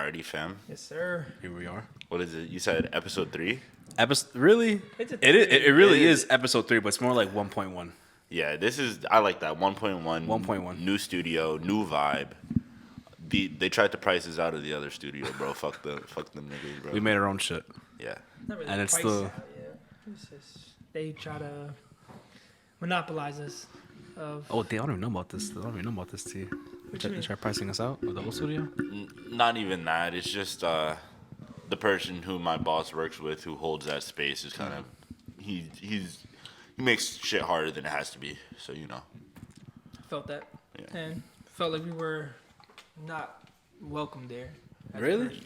Alrighty, fam. Yes, sir. Here we are. What is it? You said episode 3? Really? It really is episode 3, but it's more like 1.1. Yeah, I like that. 1.1. 1.1. New studio, new vibe. They tried to price us out of the other studio, bro. Fuck them niggas, bro. We made our own shit. Yeah. Not really And it's price still- out, yeah. It's just, they try to monopolize us. Oh, they don't even know about this. They don't even know about this, T. They try pricing us out of the whole studio? Not even that. It's just the person who my boss works with, who holds that space, is kind of he makes shit harder than it has to be. So Felt that. Yeah. And felt like we were not welcome there. Really?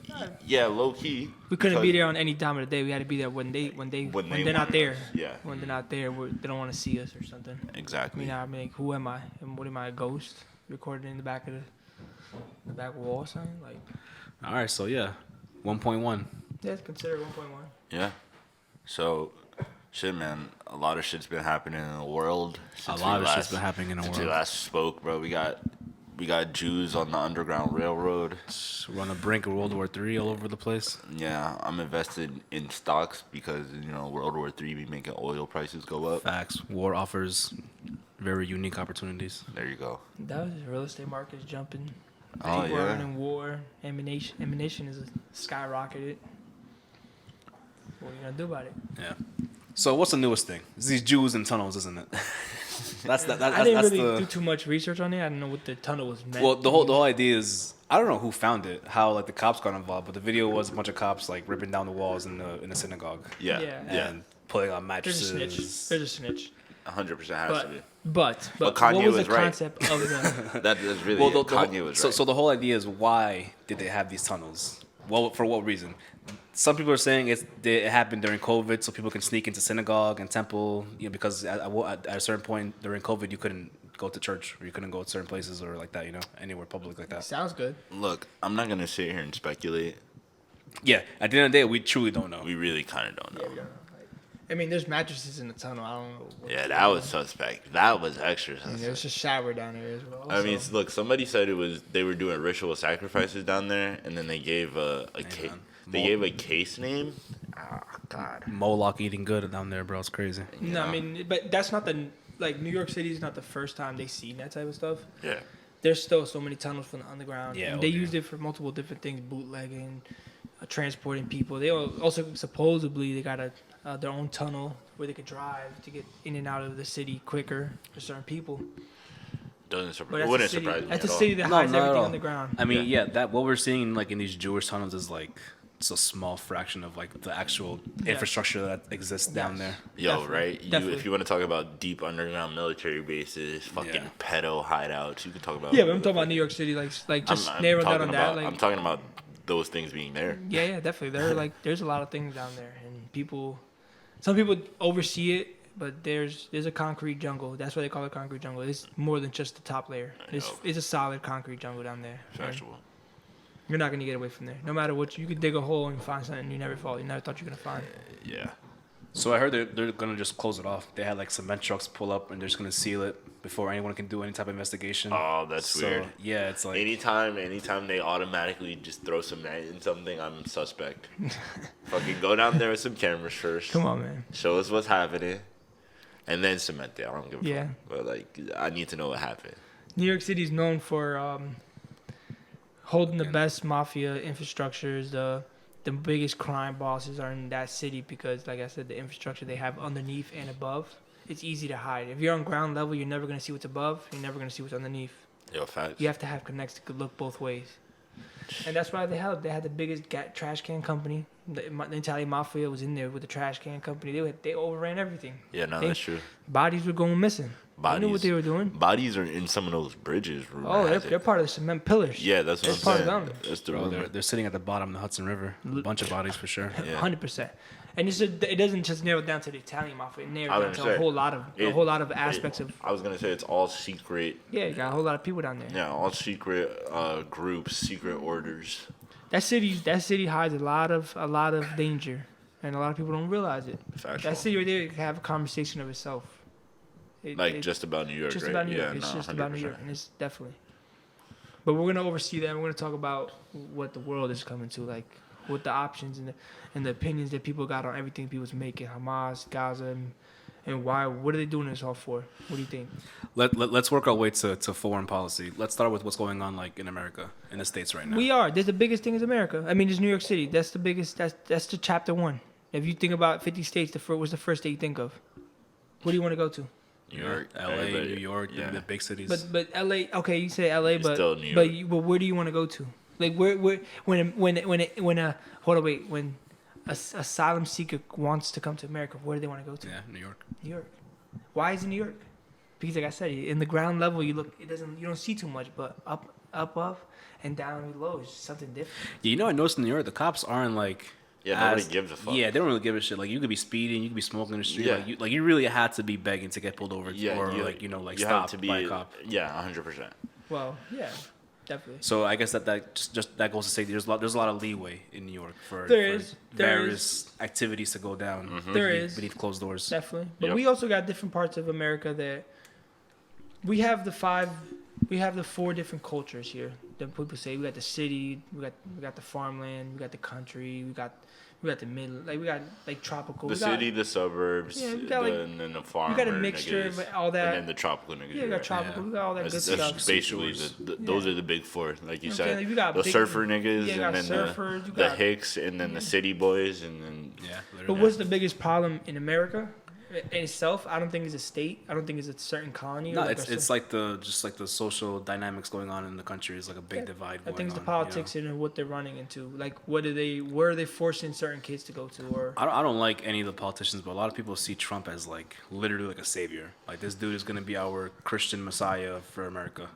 Yeah, low key. We couldn't be there on any time of the day. We had to be there when they're not there. us. Yeah. When they're not there, they don't want to see us or something. Exactly. I mean, like, who am I? And what am I, a ghost? Recording in the back of the back wall or something? Like, All right, so yeah, 1.1. yeah, it's considered 1.1. Yeah. So, shit, man. A lot of shit's been happening in the world. A lot of shit's been happening in the Since we world. last spoke, bro. We got Jews on the Underground Railroad. We're on the brink of World War III all over the place. Yeah, I'm invested in stocks because World War III be making oil prices go up. Facts. War offers very unique opportunities. There you go. That was real estate market's jumping. Oh, People are yeah. in war. Ammunition is skyrocketed. What are you gonna do about it? Yeah. So what's the newest thing? It's these Jews in tunnels, isn't it? I didn't really do too much research on it. I didn't know what the tunnel was meant. Well, the whole idea is, I don't know who found it, how like the cops got involved, but the video was a bunch of cops like ripping down the walls in the synagogue. Yeah. Yeah. And pulling on There's a mattresses. snitch. There's a snitch. 100% has to be. But Kanye what was was the right. concept of the? That's really it. Kanye was right. So the whole idea is, why did they have these tunnels? Well, for what reason? Some people are saying it happened during COVID, so people can sneak into synagogue and temple. Because at a certain point during COVID, you couldn't go to church, or you couldn't go to certain places or like that. Anywhere public like that. Sounds good. Look, I'm not gonna sit here and speculate. Yeah. At the end of the day, we truly don't know. We really kind of don't know. Yeah, we don't know. I mean, there's mattresses in the tunnel. I don't know. Yeah, that was suspect. That was extra And suspect. there's a shower down there as well. I mean, look, somebody said they were doing ritual sacrifices down there, and then they gave a case name. Oh God. Moloch eating good down there, bro. It's crazy. No, I mean, but that's not New York City is not the first time they've seen that type of stuff. Yeah. There's still so many tunnels from the underground. Yeah, They used it for multiple different things, bootlegging, transporting people. They also supposedly they got their own tunnel where they could drive to get in and out of the city quicker for certain people. It But wouldn't surprise me that's at a all. city that No, hides not at everything all. underground. I mean, that what we're seeing like in these Jewish tunnels is like it's a small fraction of like the actual infrastructure that exists down there. Yo, Definitely. right? Definitely. If you want to talk about deep underground military bases, fucking pedo hideouts, you can talk about. Yeah, but I'm talking about New York City, like just narrow down on that. I'm talking about those things being there. Yeah, definitely. There's a lot of things down there, and some people oversee it, but there's a concrete jungle. That's why they call it concrete jungle. It's more than just the top layer. It's a solid concrete jungle down there. Factual. You're not gonna get away from there. No matter what, you could dig a hole and find something you never thought you were gonna find. Yeah. So I heard they're gonna just close it off. They had like cement trucks pull up and they're just gonna seal it before anyone can do any type of investigation. Oh, that's weird. Yeah, it's like Anytime they automatically just throw cement in something, I'm suspect. Fucking go down there with some cameras first. Come on, man. Show us what's happening, and then cement it. I don't give a Yeah. fuck. But I need to know what happened. New York City is known for holding the best mafia infrastructures. The biggest crime bosses are in that city because, like I said, the infrastructure they have underneath and above, it's easy to hide. If you're on ground level, you're never going to see what's above. You're never going to see what's underneath. Yo, facts. You have to have connects that could look both ways. And that's why they had the biggest trash can company. The Italian mafia was in there with the trash can company. They overran everything. Yeah, no, that's true. Bodies were going missing. They knew what they were doing. Bodies are in some of those bridges. They're part of the cement pillars. Yeah, that's what They're I'm saying. part of them. That's the bro, rumor. they're sitting at the bottom of the Hudson River. A bunch of bodies for sure. Yeah. 100%. And it doesn't just narrow it down to the Italian mafia. It narrows down to say, a whole lot of aspects of. I was gonna say it's all secret. Yeah, you got a whole lot of people down there. Yeah, all secret groups, secret orders. That city hides a lot of danger, and a lot of people don't realize it. Factual. That city right there can have a conversation of itself. Just about New York, just right? about New York. Yeah, It's no, just about New 100%. York, and it's definitely. But we're gonna oversee that. And we're gonna talk about what the world is coming to, like what the options and the opinions that people got on everything people's making, Hamas, Gaza, and why. What are they doing this all for? What do you think? Let's work our way to foreign policy. Let's start with what's going on like in America, in the States right now. We are. There's the biggest thing is America. I mean, there's New York City. That's the biggest. That's the chapter one. If you think about 50 states, what's the first state you think of? What do you want to go to? New York, LA, New York, the big cities. But LA. Okay, you say LA, but still New York. but where do you want to go to? Like when asylum seeker wants to come to America, where do they want to go to? Yeah, New York. New York. Why is it New York? Because like I said, in the ground level, you don't see too much, but up, and down below is something different. Yeah, you know, I noticed in New York, the cops aren't like. Yeah, nobody gives a fuck. Yeah, they don't really give a shit. Like you could be speeding, you could be smoking in the street. Yeah. Like you really had to be begging to get pulled over, or you stopped have to be, by a cop. Yeah, 100%. Well, yeah, definitely. So I guess that that goes to say there's a lot of leeway in New York for There various activities to go down. Mm-hmm. There is beneath closed doors. definitely, but Yep. we also got different parts of America that we have the four different cultures here. That people say we got the city, we got the farmland, we got the country, we got the middle, like we got like tropical. The city, the suburbs, Yeah, we got, like, and then the farm. we got a mixture of all that. And then the tropical niggas. Yeah, we got right? tropical. We got all that That's good stuff. basically those Yeah. are the big four, like you You know what I'm said. saying? Like, we got the big- surfer niggas, yeah, you got and then surfers, you the got- Hicks, and then the city boys, and then Yeah, But literally. what's the biggest problem in America in itself? I don't think it's a state. I don't think it's a certain colony. No, or it's like the social dynamics going on in the country is like a big divide. I Going think it's the on, politics and what they're running into. Like, where are they forcing certain kids to go to? Or I don't like any of the politicians, but a lot of people see Trump as like literally like a savior. Like this dude is gonna be our Christian Messiah for America.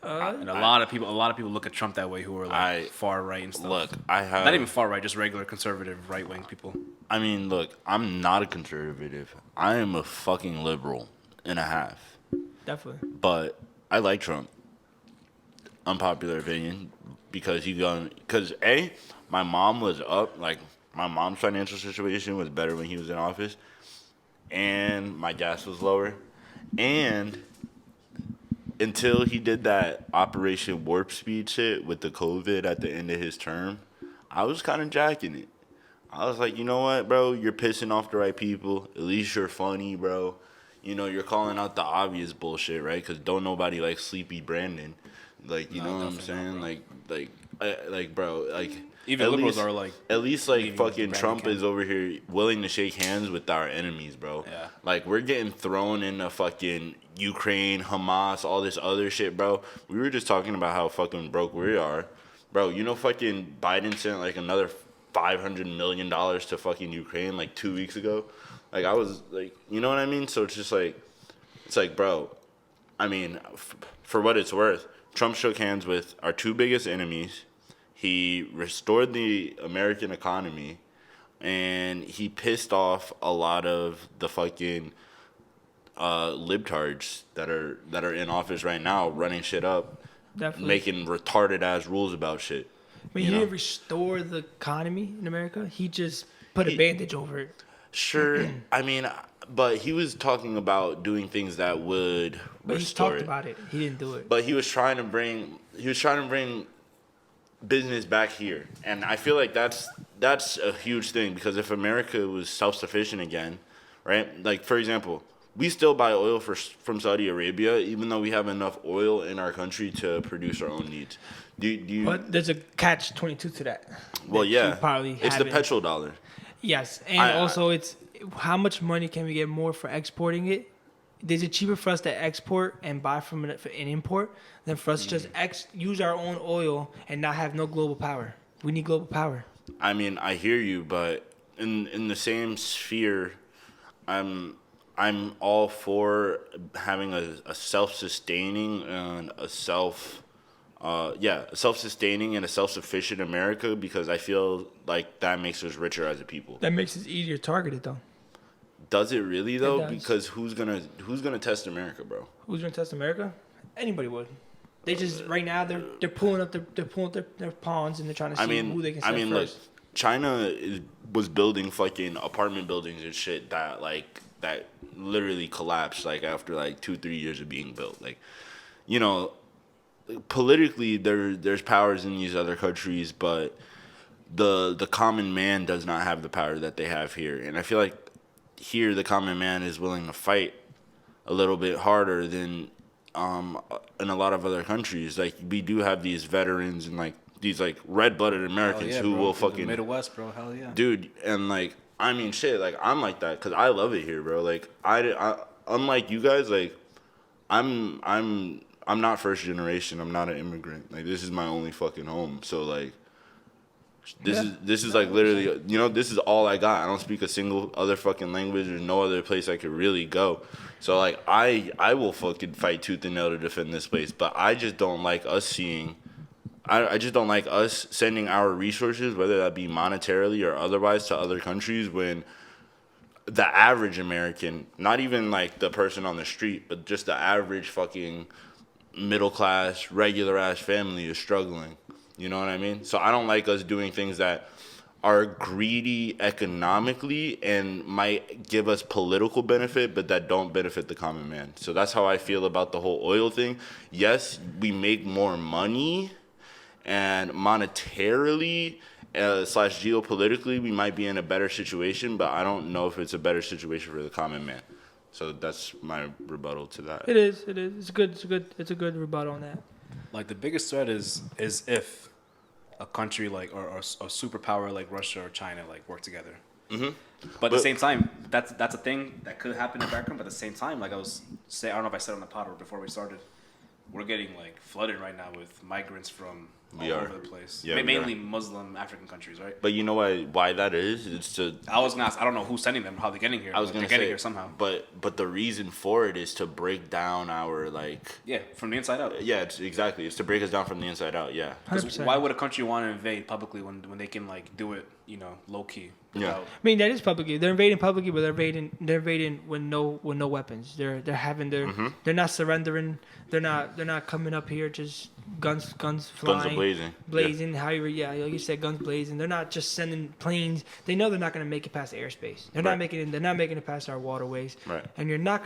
And a lot of people look at Trump that way who are like far right and stuff. look, I have Not even far right, just regular conservative right wing people. I mean, look, I'm not a conservative. I am a fucking liberal and a half. definitely. But I like Trump. Unpopular opinion, because my mom was up. Like my mom's financial situation was better when he was in office, and my gas was lower, and until he did that Operation Warp Speed shit with the COVID at the end of his term, I was kind of jacking it. I was like, you know what, bro? You're pissing off the right people. At least you're funny, bro. You know, you're calling out the obvious bullshit, right? Because don't nobody like Sleepy Brandon. Like, you know what I'm saying? Like, bro, like... Even liberals are like... At least, like, leaving fucking the Trump Brandon is over here willing to shake hands with our enemies, bro. Yeah. Like, we're getting thrown into fucking Ukraine, Hamas, all this other shit, bro. We were just talking about how fucking broke we are. Bro, you know fucking Biden sent, like, another $500 million to fucking Ukraine, like, 2 weeks ago? Like, I was, like, you know what I mean? So it's just, like, bro, I mean, for what it's worth, Trump shook hands with our two biggest enemies. He restored the American economy, and he pissed off a lot of the fucking libtards that are in office right now, running shit up, Definitely. making retarded ass rules about shit. But he didn't restore the economy in America. He just put a bandage over it. Sure, I mean, but he was talking about doing things that would But he restore talked it. about it. He didn't do it. But he was trying to bring business back here, and I feel like that's a huge thing, because if America was self-sufficient again, right? Like, for example, we still buy oil from Saudi Arabia, even though we have enough oil in our country to produce our own needs. Do you? But there's a catch-22 to that. Well, that you yeah, probably it's the haven't- petrodollar. Yes, and I- also it's how much money can we get more for exporting it? Is it cheaper for us to export and buy from an import than for us to just use our own oil and not have no global power? We need global power. I mean, I hear you, but in the same sphere, I'm all for having a self-sustaining and a self-sustaining and a self-sufficient America, because I feel like that makes us richer as a people. That makes us easier targeted though. Does it really though? does. Because who's gonna test America, bro? Who's gonna test America? Anybody would. They just right now they're pulling up their pawns and they're trying to see who they can send look, first. China was building fucking apartment buildings and shit that literally collapsed like after like 2-3 years of being built. Like, you know, politically there's powers in these other countries, but the common man does not have the power that they have here. And I feel like here the common man is willing to fight a little bit harder than in a lot of other countries. Like we do have these veterans and like these like red-blooded Americans who bro. will In fucking the Midwest, bro. Hell yeah, dude. And like I mean shit, like I'm like that because I love it here, bro. Like I unlike you guys, like I'm not first generation. I'm not an immigrant. Like this is my only fucking home. So like this is like literally, you know, this is all I got. I don't speak a single other fucking language. There's no other place I could really go. So like I will fucking fight tooth and nail to defend this place. But I just don't like us seeing. I just don't like us sending our resources, whether that be monetarily or otherwise, to other countries when the average American, not even like the person on the street, but just the average fucking middle class, regular ass family is struggling. You know what I mean? So I don't like us doing things that are greedy economically and might give us political benefit, but that don't benefit the common man. So that's how I feel about the whole oil thing. Yes, we make more money, and monetarily / geopolitically, we might be in a better situation, but I don't know if it's a better situation for the common man. So that's my rebuttal to that. It is. It's a good rebuttal on that. like the biggest threat is if a country like or a superpower like Russia or China like work together. Mm-hmm. But at the same time, that's a thing that could happen in the background. But at the same time, like I don't know if I said on the pod or before we started, we're getting like flooded right now with migrants from all over the place. Yeah, mainly Muslim African countries, right? But you know why that is? It's to. I was gonna ask. I don't know who's sending them, how they're getting here. I was gonna they're say getting here somehow. But the reason for it is to break down our like. Yeah, from the inside out. Yeah, it's exactly. It's to break us down from the inside out. Yeah. 100%. Why would a country want to invade publicly when they can like do it, low key? Yeah. I mean, that is publicly. They're invading publicly, but they're invading with no weapons. They're having they're not surrendering. They're not coming up here just guns flying, Guns blazing. However, like you said, guns blazing. They're not just sending planes. They know they're not going to make it past the airspace. They're not making it. They're not making it past our waterways. Right. And you're not.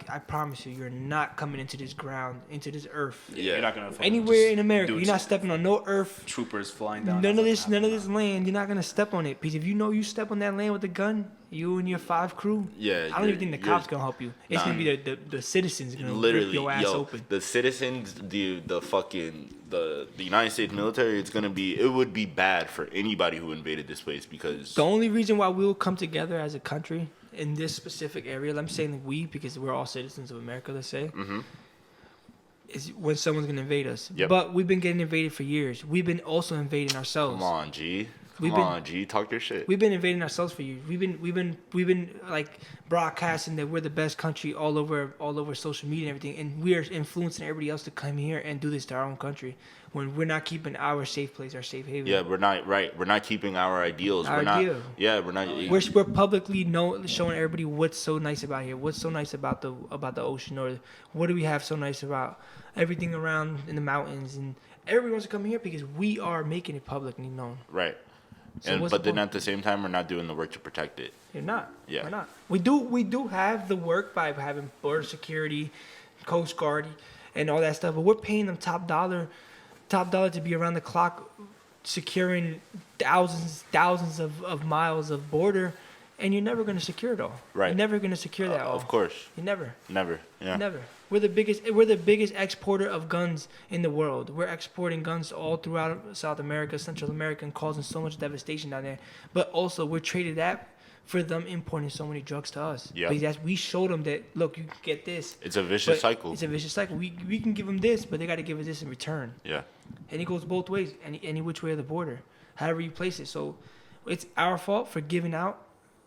I promise you, you're not coming into this ground, into this earth. Yeah. You're not gonna Anywhere in America, you're not stepping on no earth. Troopers flying down. None of this land. You're not gonna step on it because if you know you step on that land with a gun, you and your 5 crew. Yeah. I don't even think the cops gonna help you. It's gonna be the citizens gonna Literally, rip your ass open. The citizens, the fucking the United States military. It would be bad for anybody who invaded this place because The only reason why we'll come together as a country in this specific area, I'm saying we because we're all citizens of America, let's say, is when someone's gonna invade us. Yep. But we've been getting invaded for years. We've been also invading ourselves. Come on, G. Talk your shit. We've been invading ourselves for years. We've been like broadcasting that we're the best country all over social media and everything, and we are influencing everybody else to come here and do this to our own country when we're not keeping our safe place, our safe haven. Yeah, we're not right. We're not keeping our ideals. Our we're not. ideal. Yeah, we're not. We're publicly showing everybody what's so nice about here, what's so nice about the ocean, or what do we have so nice about everything around in the mountains, and everybody wants to come here because we are making it publicly known. Right. So But then at the same time, we're not doing the work to protect it. You're not. Yeah. We're not. We do have the work by having border security, Coast Guard, and all that stuff. But we're paying them top dollar to be around the clock, securing thousands of miles of border, and you're never going to secure it all. Right. You're never going to secure that all. Of course. You never. Yeah. Never. We're the biggest exporter of guns in the world. We're exporting guns all throughout South America, Central America, and causing so much devastation down there. But also, we're traded that for them importing so many drugs to us. Yeah. Because we showed them that, look, you can get this. It's a vicious but cycle. It's a vicious cycle. We can give them this, but they got to give us this in return. Yeah. And it goes both ways, any which way of the border, however you place it. So it's our fault for giving out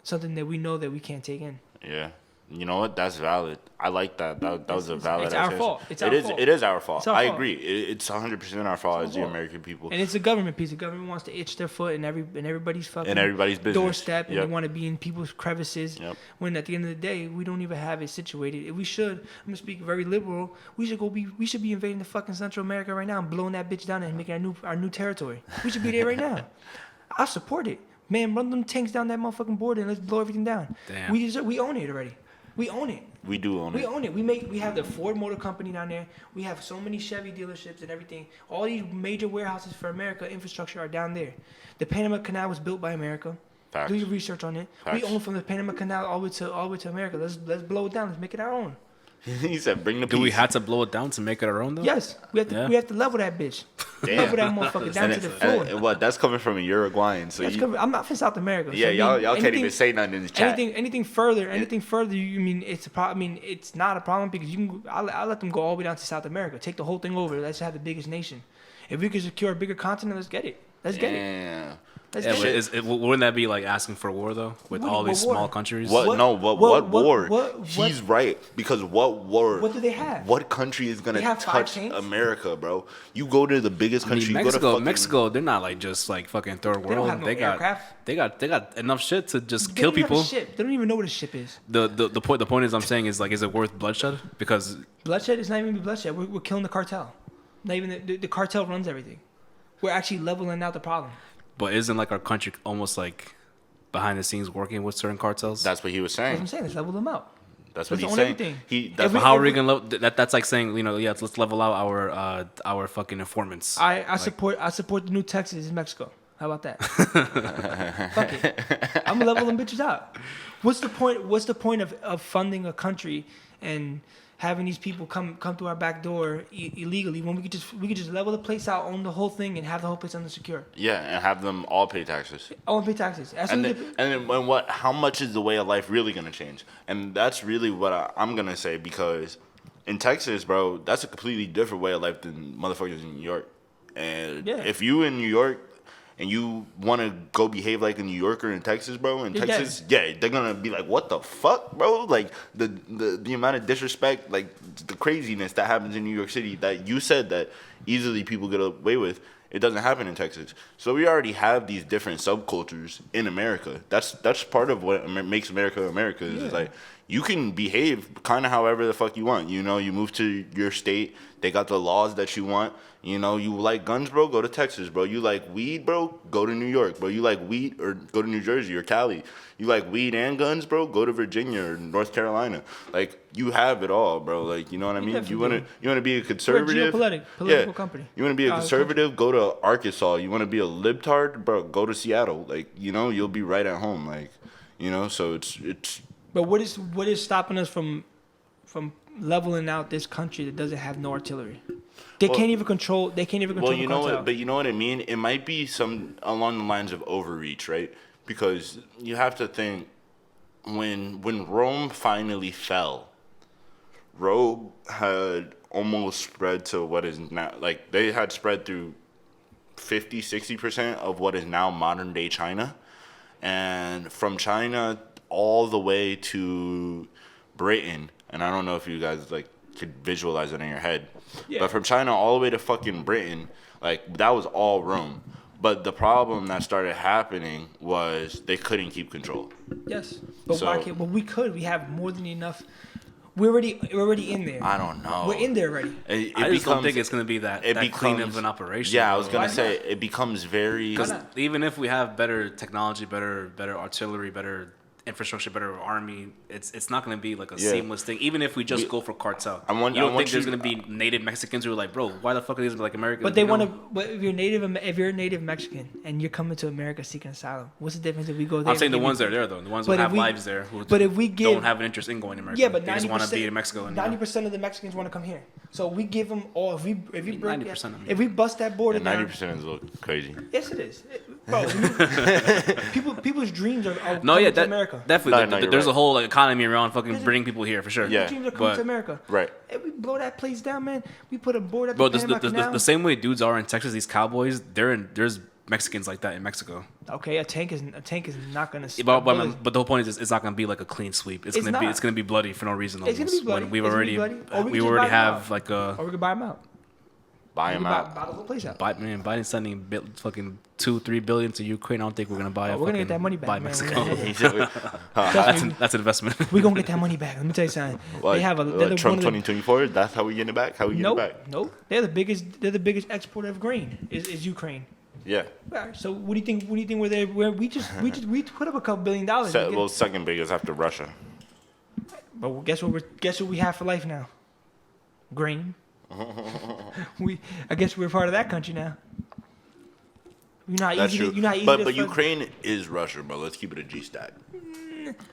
something that we know that we can't take in. Yeah. You know what? That's valid. I like that. That was a valid. It's our answer. fault. It's our fault. It is our fault. It's our I fault. agree. It's 100% our fault as the fault. American people. And it's a government piece. The government wants to itch their foot in everybody's fucking And everybody's business. doorstep, and Yep. they want to be in people's crevices. Yep. When at the end of the day, we don't even have it situated. If we should, I'm gonna speak very liberal. We should be invading the fucking Central America right now and blowing that bitch down and making our new territory. We should be there right now. I support it, man. Run them tanks down that motherfucking border and let's blow everything down. Damn. We own it already. We own it. We do own We it. own it. We have the Ford Motor Company down there. We have so many Chevy dealerships and everything. All these major warehouses for America infrastructure are down there. The Panama Canal was built by America. Facts. Do your research on it. Facts. We own from the Panama Canal all the way to America. Let's blow it down. Let's make it our own. He said, "Bring the peace." Do we have to blow it down to make it our own though? Yes, we have to level that bitch. Damn. Level that motherfucker down to the floor. And what? That's coming from a Uruguayan. So I'm not from South America. yeah, so y'all can't even say nothing in the chat. Anything further, you mean it's a problem? I mean, it's not a problem because you can. I'll let them go all the way down to South America. Take the whole thing over. Let's have the biggest nation. If we can secure a bigger continent, let's get it. Let's get it. Yeah. Let's Yeah, get but it. wouldn't that be like asking for war though, with all these war? small countries? What? What- No. What what- war? what- He's right because what war? What do they have? What country is gonna They have 5 touch chains? America, bro? You go to the biggest I country. mean, you go to fucking, Mexico, they're not like just like fucking third world. They don't have no aircraft. They got enough shit to just They kill don't even have a people. ship. They don't even know what a ship is. The point is I'm saying is like, is it worth bloodshed? Because Bloodshed is not even bloodshed. We're killing the cartel. Not even the cartel runs everything. We're actually leveling out the problem. but isn't like our country almost like behind the scenes working with certain cartels? That's what he was That's what saying. I'm saying. Let's level them out. That's what Let's he's own saying. everything. That's Every- how How are we gonna that's like saying, let's level out our fucking informants. I support the new Texas in Mexico. How about that? Fuck it. I'm gonna level them bitches out. What's the point? What's the point of funding a country and having these people come through our back door illegally when we could just level the place out, own the whole thing, and have the whole place unsecure? Yeah, and have them all pay taxes. I want to pay taxes. That's And what then what? How much is the way of life really gonna change? And that's really what I'm gonna say because in Texas, bro, that's a completely different way of life than motherfuckers in New York. And Yeah. if you in New York and you want to go behave like a New Yorker in Texas, bro, in You're Texas, dead. yeah, they're gonna be like, "What the fuck, bro?" Like the amount of disrespect, like the craziness that happens in New York City that you said that easily people get away with. It doesn't happen in Texas. So we already have these different subcultures in America. That's part of what makes America America. Is like you can behave kind of however the fuck you want. You know, you move to your state. They got the laws that you want. You know, you like guns, bro, go to Texas, bro. You like weed, bro, go to New York, bro. You like weed or go to New Jersey or Cali. You like weed and guns, bro, go to Virginia or North Carolina. Like you have it all, bro. Like, you know what I mean? You definitely wanna be a We're a conservative. political company. You want to be a country. conservative, go to Arkansas. You want to be a libtard, bro, go to Seattle. Like, you know, you'll be right at home. Like, you know, so it's But what is stopping us from leveling out this country that doesn't have no artillery? They can't even control. They can't even control. well, you the know cartel. what, but you know what I mean? It might be some along the lines of overreach, right? Because you have to think when Rome finally fell, Rome had almost spread to what is now, like they had spread through 50-60% of what is now modern day China. And from China all the way to Britain, and I don't know if you guys like could visualize it in your head, Yeah. but from China all the way to fucking Britain, like that was all Rome. But the problem that started happening was they couldn't keep control. Yes, but So- why can't? But we could. We have more than enough. We're already in there. I don't know. We're in there already. I just don't think it's gonna be that clean of becomes- an operation. Yeah, I was bro. gonna Why say it becomes very. Because Why not? even if we have better technology, better artillery, better infrastructure, better army, it's not going to be like a Yeah. seamless thing. Even if we just go for cartel, I want- you don't I want think there's you- going to be native Mexicans who are like, bro, why the fuck are these like Americans? But they You know? want to. But if you're a native Mexican and you're coming to America seeking asylum, what's the difference if we go there? I'm saying the and give ones you- that are there though, the ones who But if have we- lives there, who but if we give- don't have an interest in going to America. Yeah, but they just 90%. want to be in Mexico. And 90% of the Mexicans want to come here. So we give them all. If we break 90% of them. if we bust that border And down, 90% is a little crazy. yes, it is. Bro, people's dreams are No, coming yeah, to America. definitely. No, you're There's right. a whole economy around fucking There's a- bringing people here for sure. Yeah. People's dreams are coming But- to America. Right. If we blow that place down, man, we put a board at Bro, the Panama Canal. the same way dudes are in Texas, these cowboys, there's Mexicans like that in Mexico. Okay, a tank is not gonna. But the whole point is, it's not gonna be like a clean sweep. It's not. It's gonna be bloody for no reason. It's gonna be almost, bloody. When we've It's gonna already be bloody. Or we we could just already buy 'em have out. like or we could buy them out. Buy We them could out. buy the whole place out. Biden's sending fucking 2-3 billion to Ukraine. I don't think we're gonna buy. We're gonna get that money back, Buy man. Mexico. He said, That's an investment. We gonna get that money back. Let me tell you something. what, They have a what, they're Trump one of the- 2024. That's how we get it back. How we get Nope, it back? nope. They're the biggest exporter of grain. Is Ukraine. Yeah. Right, so what do you think? We're there? We put up a couple $2 billion. Well, second biggest after Russia. But guess what we have for life now? Grain. I guess we're part of that country now. That's true. You're not easy But Ukraine is Russia, bro. Let's keep it a G stack.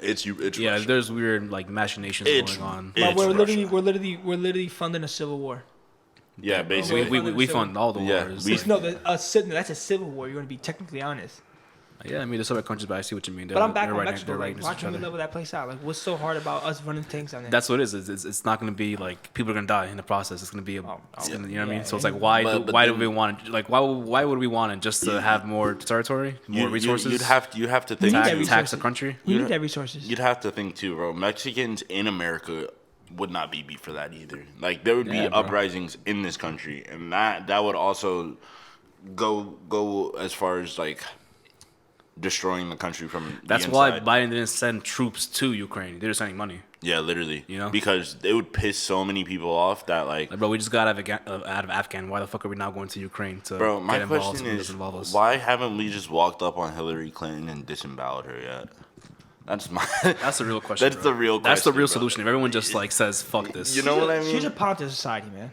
It's Yeah, Russia. there's weird like machinations It's- going on. it- But we're Russia. literally funding a civil war. Yeah, basically. We fund all the Yeah, wars. we- That's a civil war. You're gonna be technically honest. Yeah, I mean, there's other countries, but I see what you mean. But I'm back They're on right- Mexico. they're Like, right next to watching each me other. level that place out. Like, what's so hard about us running tanks on there? That's what it is. It's not going to be like people are going to die in the process. It's going to be, you know what I mean? yeah, So it's like, why but do then- we want to, like, why would we want it just to have more territory, more resources? You'd have to think. need that too- resource. tax the country. we need that resources. You'd have to think too, bro. Mexicans in America would not be beat for that either. Like there would be Yeah, bro. uprisings in this country, and that would also go as far as like destroying the country from. That's the why inside. Biden didn't send troops to Ukraine. They're just sending money. Yeah, literally. You know? because it would piss so many people off that like. Like, bro, we just got out of Afghan. Why the fuck are we now going to Ukraine to Bro, my get involved? question Something is, doesn't involve us? why haven't we just walked up on Hillary Clinton and disemboweled her yet? That's my. That's the real question. That's bro. the real. That's the question, real bro. solution. If everyone just like says fuck this, You know what I mean? She's a part of the society, man.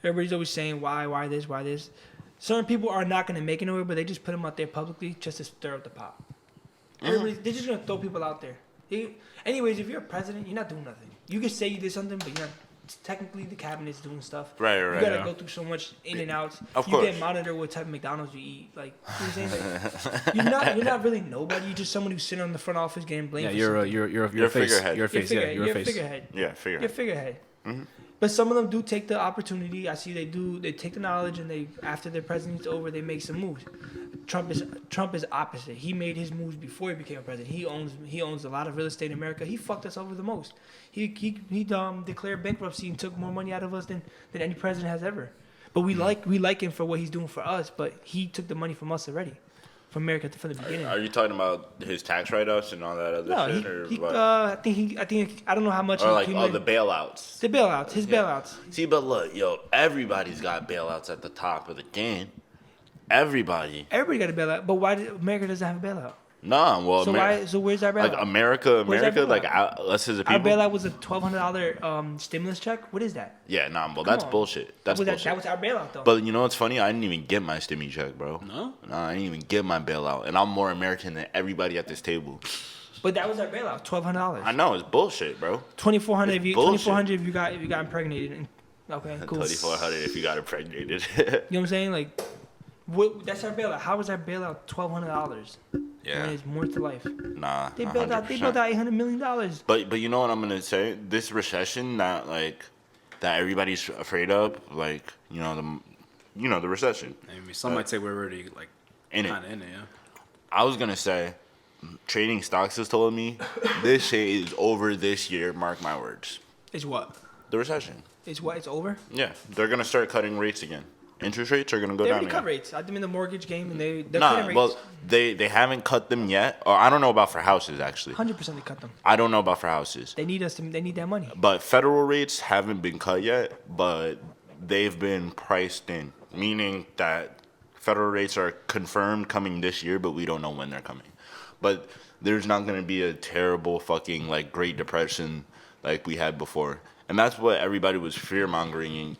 Everybody's always saying why this. Certain people are not gonna make it nowhere, but they just put them out there publicly just to stir up the pot. They're just gonna throw people out there. Anyways, if you're a president, you're not doing nothing. You can say you did something, but you're not. Technically, the cabinet's doing stuff. Right, You right. gotta yeah. go through so much in and outs. Of you course. get monitored what type of McDonald's you eat. Like, you know what I'm saying? Like, you're not really nobody. You're just someone who's sitting on the front office getting blamed. yeah, for you're something. a a face. figurehead. You're a face. Yeah, you're a face. figurehead. Yeah, figure. You're a figurehead. Mm-hmm. But some of them do take the opportunity. I see they take the knowledge and they after their presidency's over they make some moves. Trump is opposite. He made his moves before he became a president. He owns a lot of real estate in America. He fucked us over the most. He declared bankruptcy and took more money out of us than any president has ever. But we like him for what he's doing for us. But he took the money from us already, from America from the beginning. Are you talking about his tax write-offs and all that other No, shit, or he what? I think I don't know how much Or he like accumulated. the bailouts. The bailouts, his bailouts. See, but look, yo, everybody's got bailouts at the top of the game. Everybody. Everybody got a bailout, but why America doesn't have a bailout? Nah, well, So where's our bailout? like America, Where's our bailout? like us as a Our people. bailout was a $1,200 stimulus check. What is that? Yeah, nah, well, that's on. bullshit. That's bullshit. That was our bailout though. But you know what's funny? I didn't even get my stimmy check, bro. No? Nah, I didn't even get my bailout, and I'm more American than everybody at this table. But that was our bailout, $1,200. I know it's bullshit, bro. $2,400 if It's you bullshit. $2,400 if you got impregnated. And, okay, cool. 2,400 if you got impregnated. You know what I'm saying? Like, that's our bailout. How was our bailout $1,200 when yeah, it's more to life? nah. They built out 100%. $800 million. But you know what I'm gonna say? This recession that everybody's afraid of, like the recession. I mean, some might say we're already like In it. kind of in it. Yeah. I was gonna say, trading stocks has told me this shit is over this year. Mark my words. It's what? The recession. It's what? It's over. Yeah, they're gonna start cutting rates again. Interest rates are gonna go They down already cut again. rates. I'm in the mortgage game, and they're Nah, cutting rates. well, they haven't cut them yet. Or I don't know about for houses actually. 100% they cut them. I don't know about for houses. They need us to. They need that money. But federal rates haven't been cut yet, but they've been priced in, meaning that federal rates are confirmed coming this year, but we don't know when they're coming. But there's not going to be a terrible fucking like Great Depression like we had before. And that's what everybody was fear-mongering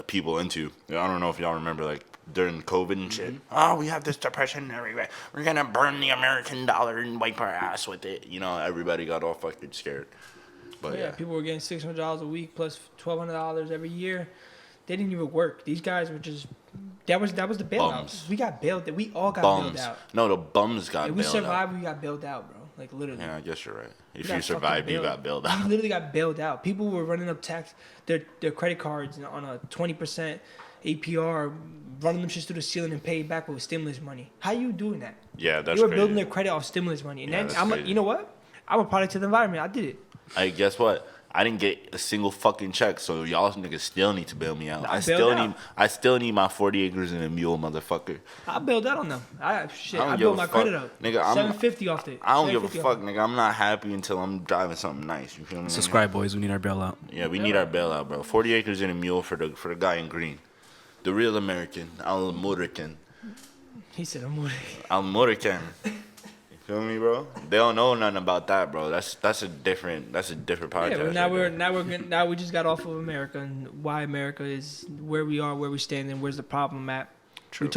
people into. I don't know if y'all remember like during COVID and shit. Oh, we have this depression everywhere. We're going to burn the American dollar and wipe our ass with it. You know, everybody got all fucking scared. But Yeah, people were getting $600 a week plus $1,200 every year. They didn't even work. These guys were just. That was the bailouts. Bums. We got bailed. We all got bailed bums. out. No, the bums got If we bailed out. survived, we got bailed out, bro. Like literally. Yeah, I guess you're right. We If got you survived, fucking you got bailed We out. literally got bailed out. People were running up their credit cards on a 20% APR, running them shit through the ceiling and paying back with stimulus money. How you doing that? Yeah, that's They were crazy. building their credit off stimulus money, and Yeah, then that's I'm crazy. you know what? I'm a product of the environment. I did it. Hey, guess what? I didn't get a single fucking check, so y'all niggas still need to bail me out. I I still need my 40 acres and a mule, motherfucker. I bailed out on them. I don't give built a my fuck. credit up. Nigga, I'm- 750 off it. I don't give a 750 fuck, off nigga. I'm not happy until I'm driving something nice. You feel me? Subscribe, boys. We need our bailout. Yeah, we need our bailout, bro. 40 acres and a mule for the guy in green, the real American, Al American, it. He said, "I'm with it." Al American. You Feel me, bro? They don't know nothing about that, bro. That's a different podcast. Yeah, but right there. now we just got off of America and why America is where we are, where we stand, and where's the problem at. True. We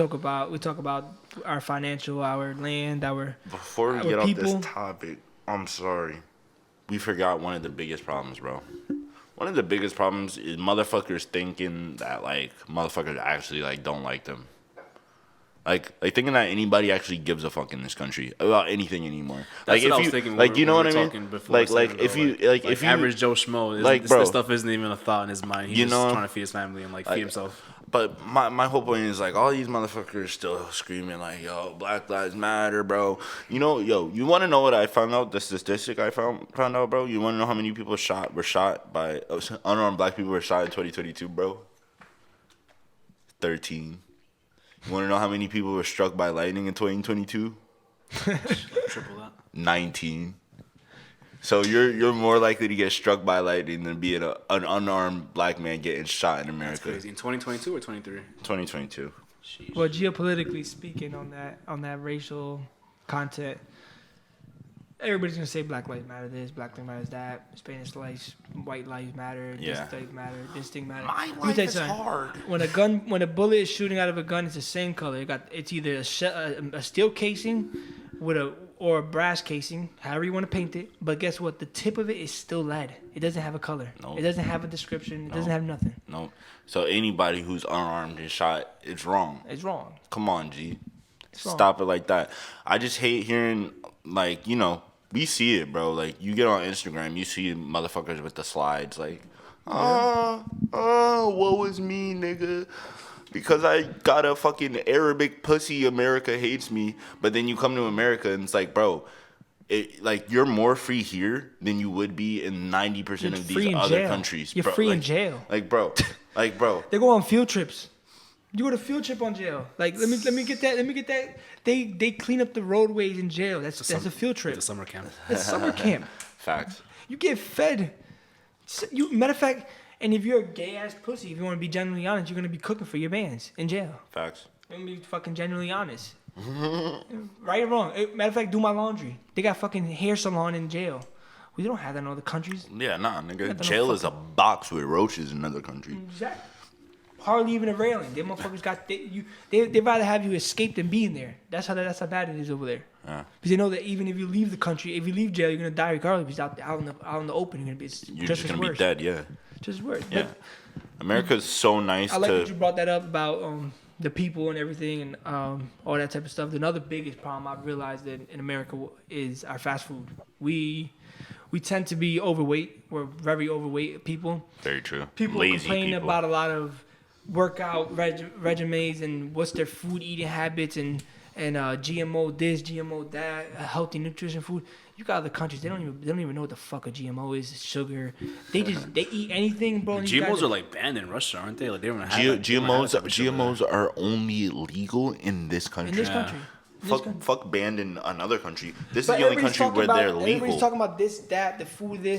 talk about our financial, our land, our Before we our get off people. this topic, I'm sorry. We forgot one of the biggest problems, bro. One of the biggest problems is motherfuckers thinking that, like, motherfuckers actually, like, don't like them. Like thinking that anybody actually gives a fuck in this country about anything anymore. That's like what I if was you thinking. like, you know what I mean? Talking before a second ago, If you average Joe Schmo, like, bro, this stuff isn't even a thought in his mind. He's just trying to feed his family and like feed himself. But my whole point is, like, all these motherfuckers still screaming like, yo, Black Lives Matter, bro. You know, you want to know what I found out? The statistic I found out, bro. You want to know how many people were shot by unarmed black people were shot in 2022, bro? 13. You want to know how many people were struck by lightning in 2022? Triple that. 19. So you're more likely to get struck by lightning than being an unarmed black man getting shot in America. That's crazy. In 2022 or 23? 2022. Sheesh. Well, geopolitically speaking, on that racial content, everybody's gonna say Black Lives Matter this, Black Lives Matter that, Spanish lives, White Lives Matter, Yeah. this life matter, this thing matter. My Let me life tell you is something. hard. When a bullet is shooting out of a gun, it's the same color. It's either a steel casing or a brass casing, however you want to paint it. But guess what? The tip of it is still lead. It doesn't have a color. Nope. It doesn't have a description. It doesn't have nothing. No. So anybody who's unarmed and shot, it's wrong. It's wrong. Come on, G. wrong. Stop it like that. I just hate hearing, like, you know, we see it, bro. Like, you get on Instagram, you see motherfuckers with the slides, like, woe is me, nigga. Because I got a fucking Arabic pussy, America hates me. But then you come to America and it's like, bro, you're more free here than you would be in 90% You're of free these in other jail. countries. You're bro. free in Like, jail. Like, bro. They go on field trips. You go to field trip on jail. Like, let me get that. They clean up the roadways in jail. That's a field trip. It's a summer camp. It's summer camp. Facts. You get fed. Matter of fact, and if you're a gay ass pussy, if you want to be genuinely honest, you're gonna be cooking for your mans in jail. Facts. You're gonna be fucking genuinely honest. Right or wrong. Matter of fact, do my laundry. They got fucking hair salon in jail. We don't have that in other countries. Yeah, nah, nigga. Got the Jail no is a box with roaches in other countries. Exactly. Hardly even a railing. Them motherfuckers got they'd rather have you escape than be in there. That's how bad it is over there. Yeah. Because they know that even if you leave the country, if you leave jail, you're gonna die regardless. Because out in the open, you're Just gonna be dead, yeah. Just as worse. Yeah. America's so nice I like that you to. brought that up about the people and everything and all that type of stuff. Another biggest problem I've realized in America is our fast food. We tend to be overweight. We're very overweight people. Very true. People Lazy complain people. about a lot of workout regimens and what's their food eating habits and GMO this, GMO that, healthy nutrition food. You got other countries, they don't even know what the fuck a GMO is. It's sugar. They eat anything, bro. and you GMOs guys are like banned in Russia, aren't they? Like they don't have they don't have GMOs that type of sugar there. GMOs are only legal in this country. in this country. Fuck banned in another country. This But is the only everybody's country talking where about, they're everybody's legal. talking about this,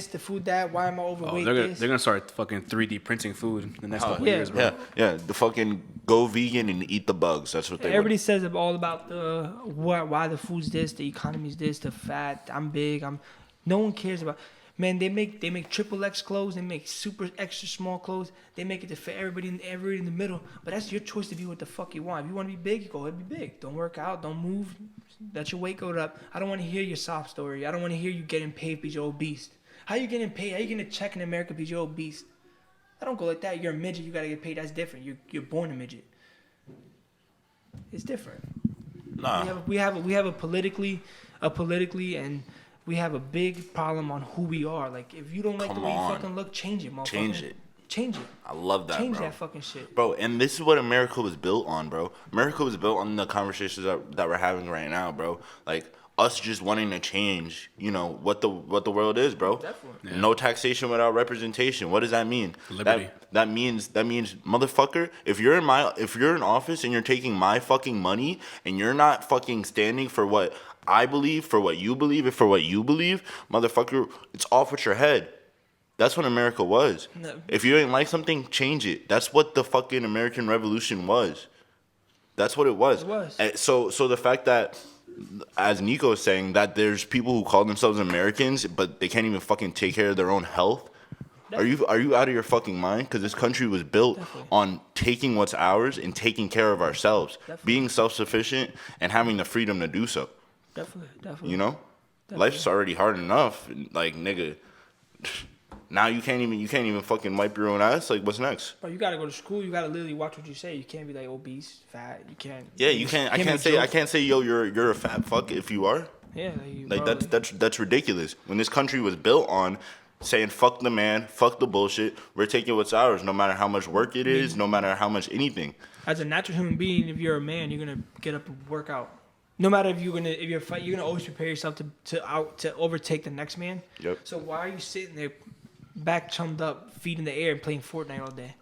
the food that. Why am I Oh, overweight? they're this. gonna start fucking 3D printing food in the next couple of yeah. years, bro. Yeah. The fucking go vegan and eat the bugs. That's what they Everybody want. says all about the why the food's this, the economy's this, the fat. I'm big. No one cares about. Man, they make XXX clothes. They make super extra small clothes. They make it to fit everybody in the middle. But that's your choice to be what the fuck you want. If you want to be big, go ahead and be big. Don't work out. Don't move. Let your weight go up. I don't want to hear your sob story. I don't want to hear you getting paid because you're obese. How you getting paid? How you getting a check in America because you're obese? I don't go like that. You're a midget. You gotta get paid. That's different. You're born a midget. It's different. Nah. We have a politically, and we have a big problem on who we are. Like, if you don't like the way you fucking look, change it, motherfucker. Change it. Change it. I love that, Change bro. that fucking shit. Bro, and this is what America was built on, bro. America was built on the conversations that we're having right now, bro. Like, us just wanting to change, you know, what the world is, bro. Definitely. Yeah. No taxation without representation. What does that mean? Liberty. That means, motherfucker, if you're in office and you're taking my fucking money and you're not fucking standing for what I believe, for what you believe, and for what you believe, motherfucker, it's off with your head. That's what America was. No. If you ain't like something, change it. That's what the fucking American Revolution was. That's what it was. It was. And so the fact that as Nico is saying, that there's people who call themselves Americans, but they can't even fucking take care of their own health. Are you out of your fucking mind? Because this country was built on taking what's ours and taking care of ourselves, being self-sufficient and having the freedom to do so. Definitely. You know, life's already hard enough. Like, nigga, now you can't even fucking wipe your own ass. Like, what's next? Bro, you gotta go to school. You gotta literally watch what you say. You can't be like obese, fat. You can't. Yeah, you can't. I can't say yo, you're a fat fuck if you are. Yeah, like that's ridiculous. When this country was built on saying fuck the man, fuck the bullshit, we're taking what's ours, no matter how much work it is, no matter how much anything. As a natural human being, if you're a man, you're gonna get up and work out. No matter if you're fighting, you're gonna always prepare yourself to overtake the next man. Yep. So why are you sitting there, back chummed up, feet in the air, and playing Fortnite all day?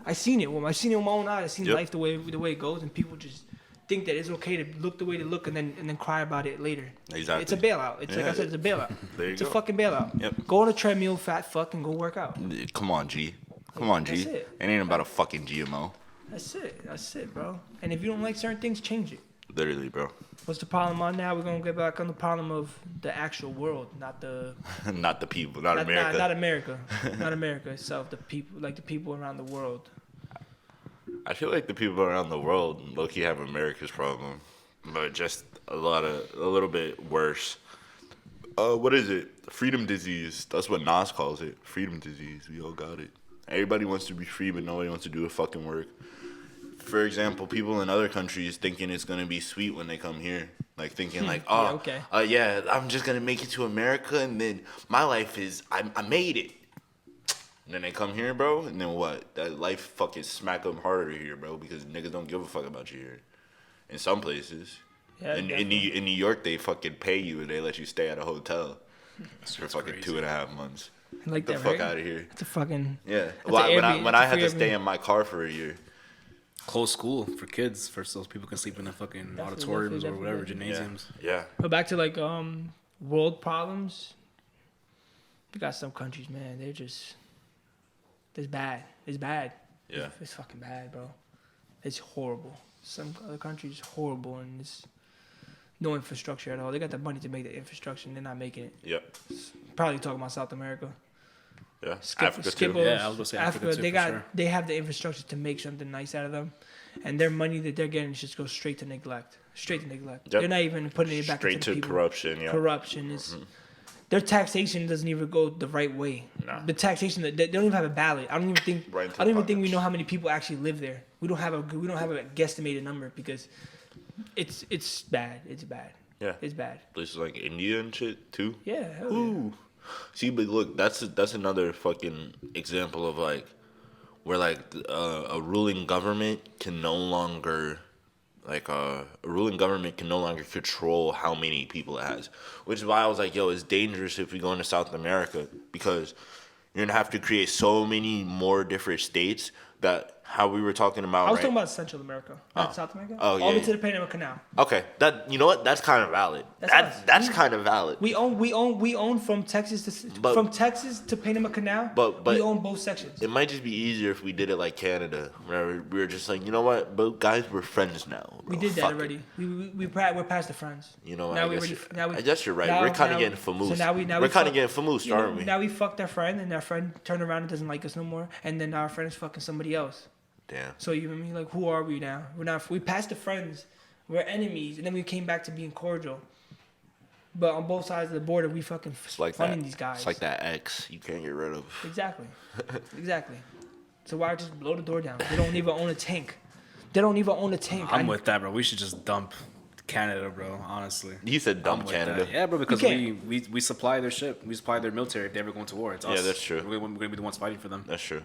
I seen it with my own eyes. I seen life the way it goes, and people just think that it's okay to look the way they look and then cry about it later. Exactly. It's a bailout. It's like I said, it's a bailout. It's a fucking bailout. Yep. Go on a treadmill, fat fuck, and go work out. Come on, G. Come on, G. That's it. It ain't about a fucking GMO. That's it, bro. And if you don't like certain things, change it. Literally, bro. What's the problem on now? We're gonna get back on the problem of the actual world, not the not the people, not America. Not America. Not America itself. The people, like the people around the world. I feel like the people around the world low-key have America's problem, but just a little bit worse. What is it? Freedom disease. That's what Nas calls it. Freedom disease. We all got it. Everybody wants to be free, but nobody wants to do the fucking work. For example, people in other countries thinking it's gonna be sweet when they come here, like thinking like, oh, yeah, I'm just gonna make it to America, and then my life is I made it. And then they come here, bro, and then what? That life fucking smack them harder here, bro, because niggas don't give a fuck about you here. In some places, in New York, they fucking pay you and they let you stay at a hotel for fucking crazy. 2.5 months. Like Get the fuck out of here. It's a fucking When I had to stay in my car for a year. Close school for kids, so people can sleep in the fucking auditoriums or whatever, gymnasiums. Yeah. But back to like world problems. You got some countries, man. They're just it's bad. It's bad. Yeah. It's fucking bad, bro. It's horrible. Some other countries horrible and it's no infrastructure at all. They got the money to make the infrastructure and they're not making it. Yep. Probably talking about South America. Yeah, Africa too. Yeah, I was gonna say Africa too, they have the infrastructure to make something nice out of them, and their money that they're getting just goes straight to neglect. Yep. They're not even putting it back straight into the people. Corruption. Yeah, corruption is. Their taxation doesn't even go the right way. Nah. The taxation they don't even have a ballot. I don't even think we know how many people actually live there. We don't have a guesstimated number because it's bad. It's bad. Yeah, it's bad. Places like India and shit too. Yeah. Ooh. Yeah. See, but look, that's another fucking example of like where like a ruling government can no longer control how many people it has, which is why I was like, yo, it's dangerous if we go into South America because you're gonna have to create so many more different states that how we were talking about. I was talking about Central America, not South America. Oh, yeah. All the way to the Panama Canal. Okay, you know what? That's kind of valid. That's kind of valid. We own from Texas to Panama Canal. But we own both sections. It might just be easier if we did it like Canada, where we were just like, you know what, but guys, we're friends now. Bro. We did that already. We're past the friends. You know, I guess you're right. We're kind of getting famous. So we're kind of getting famous, aren't we? Now we fucked our friend, and our friend turned around and doesn't like us no more, and then our friend is fucking somebody else. Damn. So you know what I mean? Like, who are we now? We passed the friends. We're enemies, and then we came back to being cordial. But on both sides of the border, we fucking funding these guys. It's like that ex you can't get rid of. Exactly. So why just blow the door down? They don't even own a tank. I'm with that, bro. We should just dump Canada, bro. Honestly. You said dump Canada. Yeah, bro, because we supply their ship. We supply their military if they ever go into war. It's us. Yeah, that's true. We're gonna be the ones fighting for them. That's true.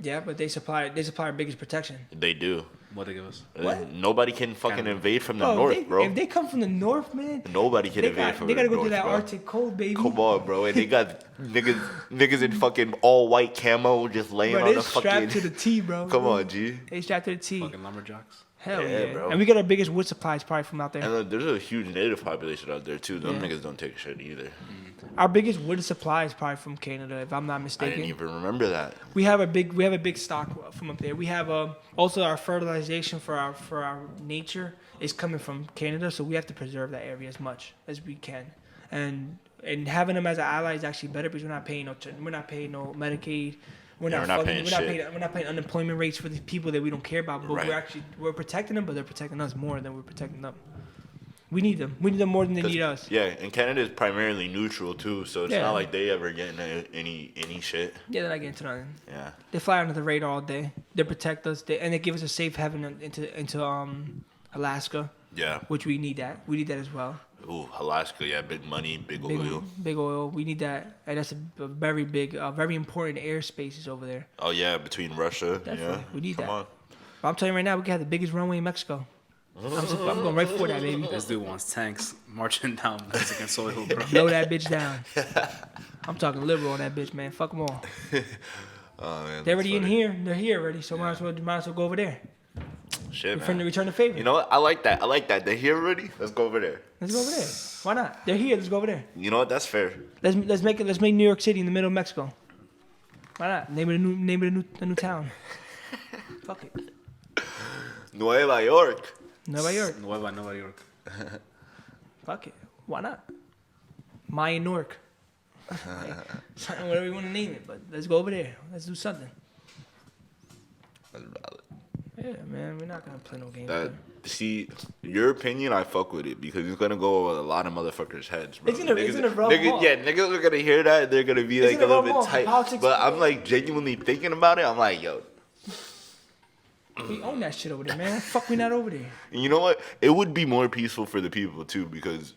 Yeah, but they supply our biggest protection. They do. What they give us? What? Nobody can fucking invade from the north, bro. If they come from the north, man. Nobody can invade from the north. They gotta go to that Arctic cold, baby. Come on, bro. And they got niggas in fucking all white camo just laying on the fucking. Strapped to the T, bro. Come on, G. They strapped to the T. Fucking lumberjacks. Hell Yeah, yeah, bro. and we get our biggest wood supplies probably from out there. And there's a huge native population out there too. Them Yeah. niggas don't take shit either. Our biggest wood supply is probably from Canada, if I'm not I mistaken. didn't even remember that. We have a big stock from up there. We have also our fertilization for our nature is coming from Canada, so we have to preserve that area as much as we can, and having them as an ally is actually better because we're not paying no Medicaid. We're not paying shit. We're not paying unemployment rates for the people that we don't care about, but Right. we're protecting them, but they're protecting us more than we're protecting them. We need them. We need them more than they need us. Yeah, and Canada is primarily neutral too, so it's Yeah. not like they ever get into any shit. Yeah, they're not getting to nothing. Yeah. They fly under the radar all day. They protect us, and they give us a safe haven into Alaska, Yeah. which we need that. We need that as well. Ooh, Alaska, yeah, big money, big oil. Big oil. We need that, and that's a very big, very important airspaces over there. Oh yeah, between Russia. Definitely. Yeah. We need Come that. on. But I'm telling you right now, we can have the biggest runway in Mexico. I'm going right for that, baby. This dude wants tanks marching down Mexican soil, bro. Blow that bitch down. I'm talking liberal on that bitch, man. Fuck them all. Oh man. They're that's already in funny. here. They're here already. So might as well go over there. Shit, Return man. the favor. You know what? I like that. They're here already. Let's go over there. Let's go over there. Why not? They're here. Let's go over there. You know what? That's fair. Let's make New York City in the middle of Mexico. Why not? Name it a new town. Fuck it. Nueva York. Nueva York. Nueva York. Fuck it. Why not? Mayan Newark. Something, whatever you want to name it, but let's go over there. Let's do something. That's valid. Yeah, man. We're not gonna play no games. That see your opinion, I fuck with it because it's gonna go over a lot of motherfuckers' heads, bro. It's gonna rub them off. Yeah, niggas are gonna hear that. They're gonna be It's like a gonna little rub bit them off. tight. But I'm like genuinely thinking about it. I'm like, yo, We own that shit over there, man. Fuck, we not over there. you know what? It would be more peaceful for the people too because.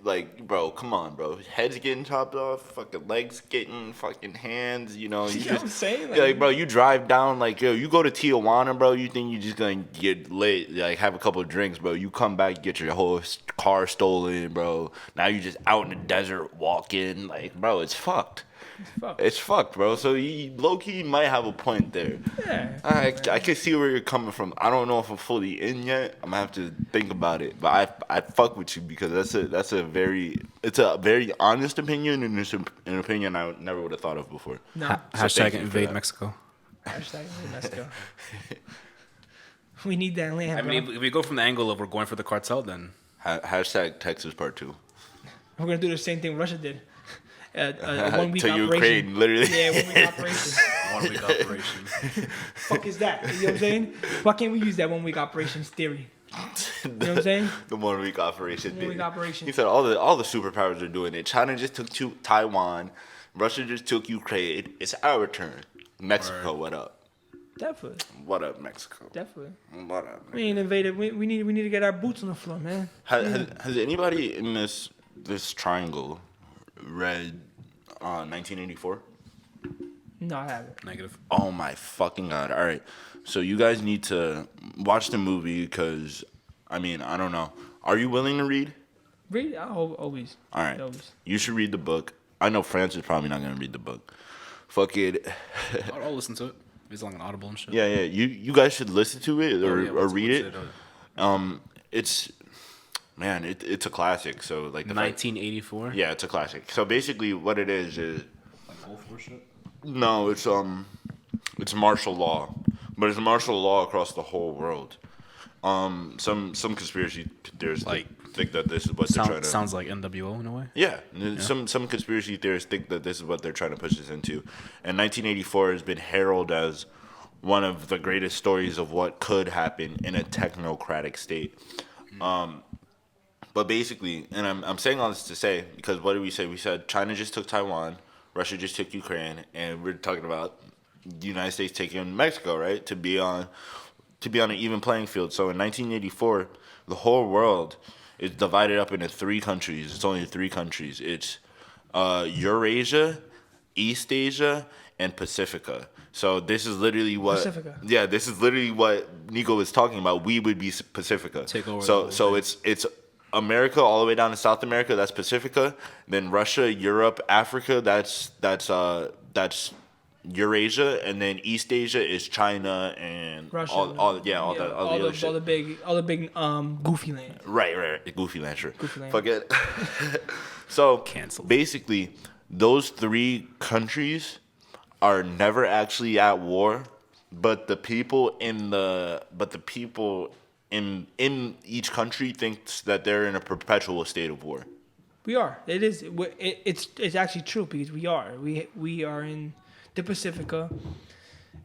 Like, bro, come on, bro. Heads getting chopped off, fucking legs getting, fucking hands, you know. You know what I'm saying? Like, bro, you drive down, like, yo, you go to Tijuana, bro, you think you're just gonna get lit, like, have a couple of drinks, bro. You come back, get your whole car stolen, bro. Now you just out in the desert walking. Like, bro, it's fucked. Fuck. It's fucked, bro. So you low-key might have a point there. Yeah. I can see where you're coming from. I don't know if I'm fully in yet. I'm gonna have to think about it. But I fuck with you because it's a very honest opinion and it's an opinion I never would have thought of before. No. So Hashtag thank you for invade that. Mexico. Hashtag Mexico. We need that land, I bro. mean, if we go from the angle of we're going for the cartel, then Hashtag Texas Part 2. We're gonna do the same thing Russia did. A 1 week To operation. Ukraine, literally. Yeah, 1 week operation. 1 week operation. Fuck is that? You know what I'm saying? Why can't we use that 1 week operations theory? You know what I'm saying? The 1 week operation. 1 week thing. operation. He said all the superpowers are doing it. China just took Taiwan. Russia just took Ukraine. It's our turn. Mexico, what up? Definitely, What up, Mexico? definitely. What up? We ain't invaded. We need to get our boots on the floor, man. Has anybody in this triangle read 1984? No, I haven't. Negative. Oh my fucking god! All right, so you guys need to watch the movie because I mean I don't know. Are you willing to read? Read. I always. All right, Always. you should read the book. I know France is probably not gonna read the book. Fuck it. I'll listen to it. It's like an audible and shit. Yeah. You guys should listen to it or, Yeah, or what's read it? it. It's man, it's a classic. So like the fact- 1984. yeah, it's a classic. So basically, what it is Like Gulf War shit. no, it's martial law, but it's martial law across the whole world. Some conspiracy theorists Like, think that this is what they're trying to. Sounds like NWO in a way. Yeah, some conspiracy theorists think that this is what they're trying to push us into, and 1984 has been heralded as one of the greatest stories of what could happen in a technocratic state. But basically, and I'm saying all this to say because what did we say? We said China just took Taiwan, Russia just took Ukraine, and we're talking about the United States taking Mexico, right? To be on an even playing field. So in 1984, the whole world is divided up into three countries. It's only three countries. It's Eurasia, East Asia, and Pacifica. So this is literally what. Pacifica. Yeah, this is literally what Nico was talking about. We would be Pacifica. Take over the So whole so thing. it's America all the way down to South America. That's Pacifica. Then Russia, Europe, Africa. That's Eurasia, and then East Asia is China and Russia. all the other shit. all the big goofy lands. Right. Goofy land, sure. Goofy land. Fuck it. So Cancelled. basically, those three countries are never actually at war, but the people in each country thinks that they're in a perpetual state of war. We are. It is. It's actually true because we are. We are in the Pacifica,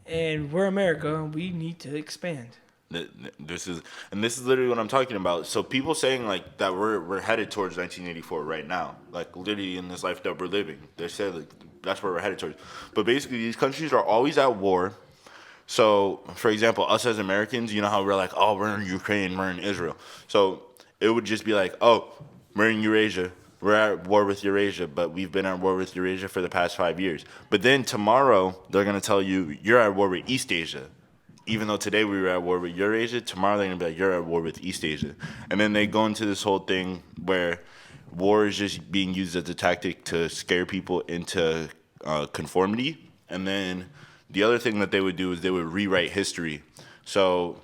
and we're America. We need to expand. This is literally what I'm talking about. So people saying like that we're headed towards 1984 right now, like literally in this life that we're living. They say like that's where we're headed towards. But basically, these countries are always at war. So, for example, us as Americans, you know how we're like, oh, we're in Ukraine, we're in Israel. So it would just be like, oh, we're in Eurasia. We're at war with Eurasia, but we've been at war with Eurasia for the past 5 years. But then tomorrow, they're going to tell you, you're at war with East Asia. Even though today we were at war with Eurasia, tomorrow they're going to be like, you're at war with East Asia. And then they go into this whole thing where war is just being used as a tactic to scare people into conformity. And then the other thing that they would do is they would rewrite history. So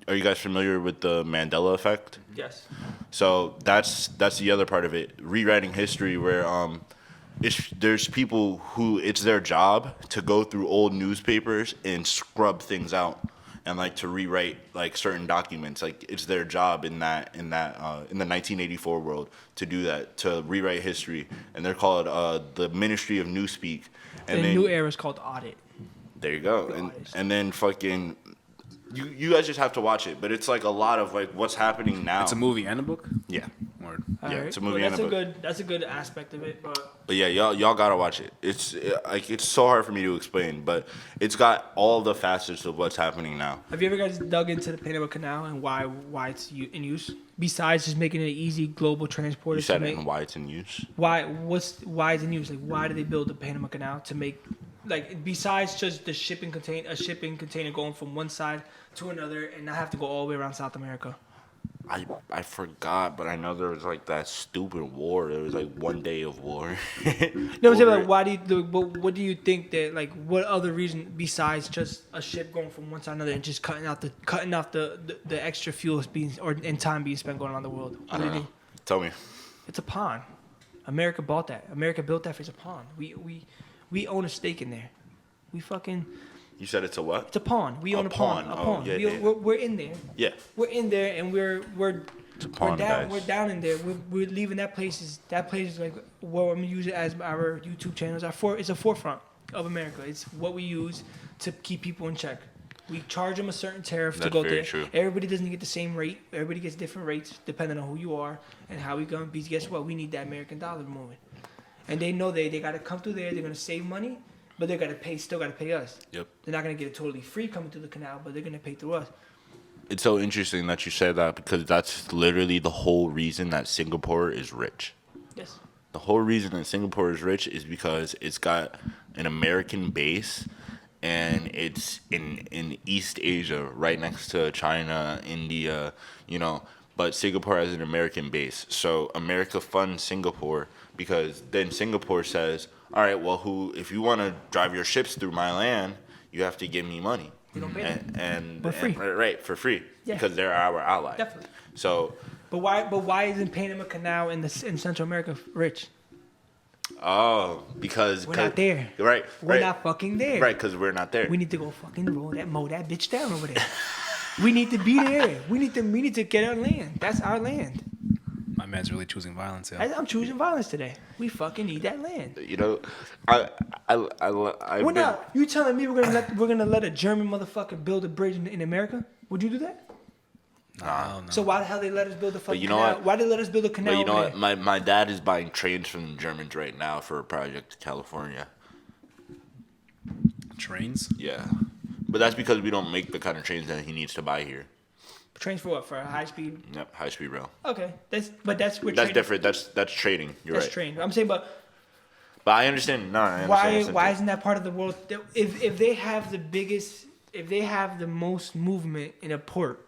are you guys familiar with the Mandela effect? Yes. So that's the other part of it, rewriting history, where there's people who it's their job to go through old newspapers and scrub things out, and like to rewrite like certain documents. Like it's their job in the 1984 world to do that, to rewrite history, and they're called the Ministry of Newspeak. And the new era is called audit. There you go, and then fucking. You guys just have to watch it, but it's like a lot of like what's happening now. It's a movie and a book. Yeah, Word. It's a movie and a book. That's a good aspect of it, but yeah, y'all gotta watch it. It's so hard for me to explain, but it's got all the facets of what's happening now. have you ever guys dug into the Panama Canal and why it's in use? Besides just making it an easy global transporter. You said it and why it's in use. Why it's in use? Like why did they build the Panama Canal to make? Like besides just the shipping container going from one side to another and not have to go all the way around South America. I forgot, but I know there was like that stupid war. There was like 1 day of war. No, I'm saying like why do you what do you think that like what other reason besides just a ship going from one side to another and just cutting off the extra fuel and time being spent going around the world? I don't know. Tell me. It's a pond. America bought that. America built that for a pond. We own a stake in there. We fucking. You said it's a what? It's a pond. We own a pond. A pond. Yeah. We're in there. Yeah. We're in there, and we're pond, guys. We're down in there. We're leaving that place is like what I'm gonna use it as our YouTube channel. It's a 4Front of America. It's what we use to keep people in check. We charge them a certain tariff to go there. True. Everybody doesn't get the same rate. Everybody gets different rates depending on who you are and how we going. Because guess what? We need that American dollar moving. And they know they got to come through there. They're going to save money, but they still got to pay us. Yep. They're not going to get it totally free coming through the canal, but they're going to pay through us. It's so interesting that you said that because that's literally the whole reason that Singapore is rich. Yes. The whole reason that Singapore is rich is because it's got an American base and it's in East Asia, right next to China, India, but Singapore has an American base. So America funds Singapore because then Singapore says, all right, well, if you want to drive your ships through my land, you have to give me money. You don't pay them. For free. Right, for free. Yeah. Because they're our ally. Definitely. So. But why isn't Panama Canal in Central America rich? Oh, because we're not there. Right. We're not fucking there. Right, because we're not there. We need to go fucking mow that bitch down over there. We need to be there. We need to get our land. That's our land. My man's really choosing violence. Yeah. I'm choosing violence today. We fucking need that land. We're not. You telling me we're gonna let a German motherfucker build a bridge in America? Would you do that? No. So why the hell they let us build a fucking you know canal? what? Why they let us build a canal? But you know over what? My dad is buying trains from the Germans right now for a project in California. Trains? Yeah. But that's because we don't make the kind of trains that he needs to buy here. Trains for what? For a high speed? Yep, high speed rail. Okay, that's where that's different. That's trading. You're that's right. trading. I'm saying, but I understand. No, I understand. Why isn't that part of the world? If they have the most movement in a port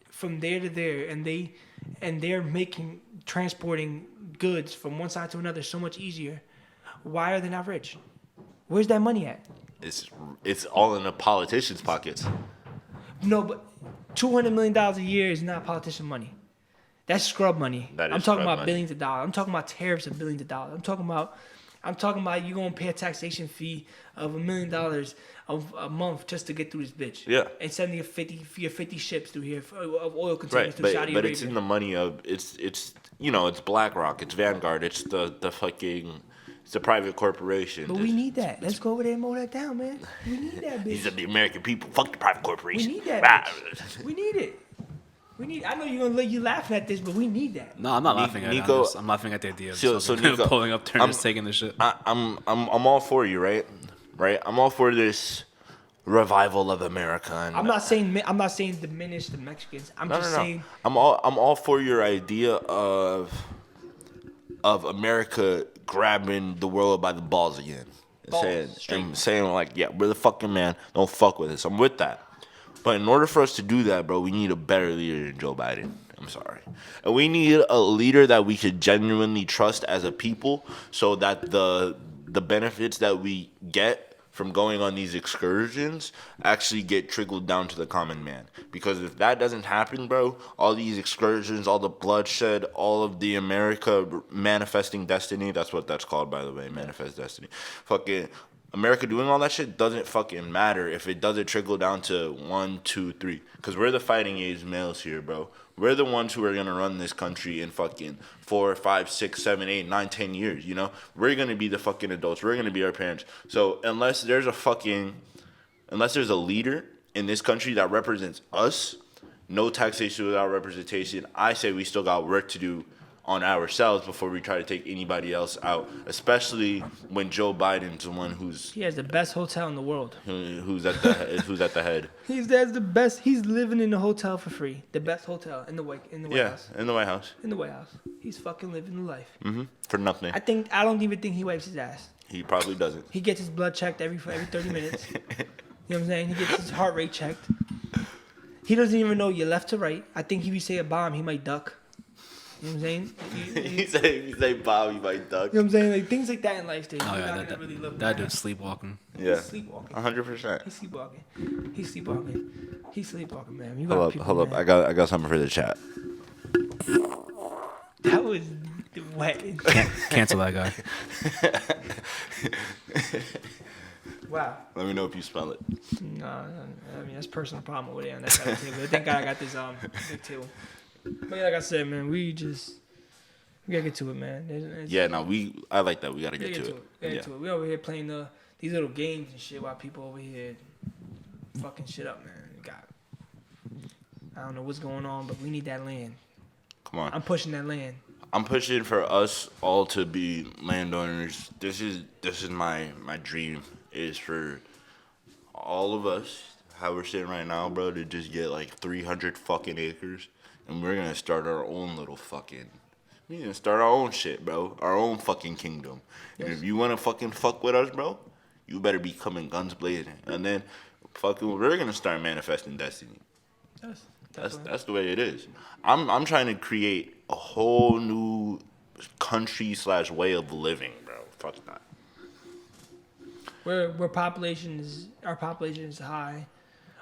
from there to there, and they're making transporting goods from one side to another so much easier, why are they not rich? Where's that money at? It's all in the politicians' pockets. No, but $200 million a year is not politician money. That's scrub money. That is I'm talking scrub about money. billions of dollars. I'm talking about tariffs of billions of dollars. I'm talking about you gonna pay a taxation fee of $1 million a month just to get through this bitch. Yeah. And sending your 50 ships through here of oil containers Right, through Saudi but Arabia. it's in the money of it's it's BlackRock, it's Vanguard, it's the fucking it's a private corporation. But we need that. Let's go over there and mow that down, man. We need that bitch. These are the American people. Fuck the private corporation. We need that bitch. We need it. I know you laughing at this, but we need that. No, I'm not laughing at Nico- it. I'm laughing at the idea of So Nico, pulling up, turning, just taking the shit. I'm all for you, right? Right. I'm all for this revival of America. And I'm not saying diminish the Mexicans. I'm just saying I'm all for your idea of America grabbing the world by the balls again. And saying like, yeah, we're the fucking man. Don't fuck with us. I'm with that. But in order for us to do that, bro, we need a better leader than Joe Biden. I'm sorry. And we need a leader that we could genuinely trust as a people so that the benefits that we get from going on these excursions actually get trickled down to the common man. Because if that doesn't happen, bro, all these excursions, all the bloodshed, all of the America manifesting destiny, that's what that's called, by the way, manifest destiny. Fucking America doing all that shit doesn't fucking matter if it doesn't trickle down to 1, 2, 3. Because we're the fighting age males here, bro. We're the ones who are going to run this country in fucking 4, 5, 6, 7, 8, 9, 10 years, you know? We're going to be the fucking adults. We're going to be our parents. So unless there's a leader in this country that represents us, no taxation without representation, I say we still got work to do on ourselves before we try to take anybody else out, especially when Joe Biden's the one he has the best hotel in the world. who's at the head. He has the best. He's living in the hotel for free. The best hotel in the White House. In the White House. In the White House. He's fucking living the life. For nothing. I don't even think he wipes his ass. He probably doesn't. He gets his blood checked every 30 minutes. You know what I'm saying? He gets his heart rate checked. He doesn't even know you're left to right. I think if you say a bomb, he might duck. You know what I'm saying? He say Bob, he might duck. You know what I'm saying? Like things like that in life, dude. Oh yeah, that dude's sleepwalking. Yeah. He's sleepwalking. 100%. He's sleepwalking, man. You Hold up. I got something for the chat. That was wet. Cancel that guy. Wow. Let me know if you spell it. No, I mean that's a personal problem over there on that side of the table. Thank God I got this big table. But yeah, like I said, man, we gotta get to it, man. I like that. We gotta get to it. Get to it. We over here playing these little games and shit while people over here fucking shit up, man. I don't know what's going on, but we need that land. Come on. I'm pushing that land. I'm pushing for us all to be landowners. This is my dream, is for all of us, how we're sitting right now, bro, to just get like 300 fucking acres, and we're gonna start our own little fucking. We're gonna start our own shit, bro. Our own fucking kingdom. And if you wanna fucking fuck with us, bro, you better be coming guns blazing. And then fucking we're gonna start manifesting destiny. That's the way it is. I'm trying to create a whole new country / way of living, bro. Fuck that. Our population is high.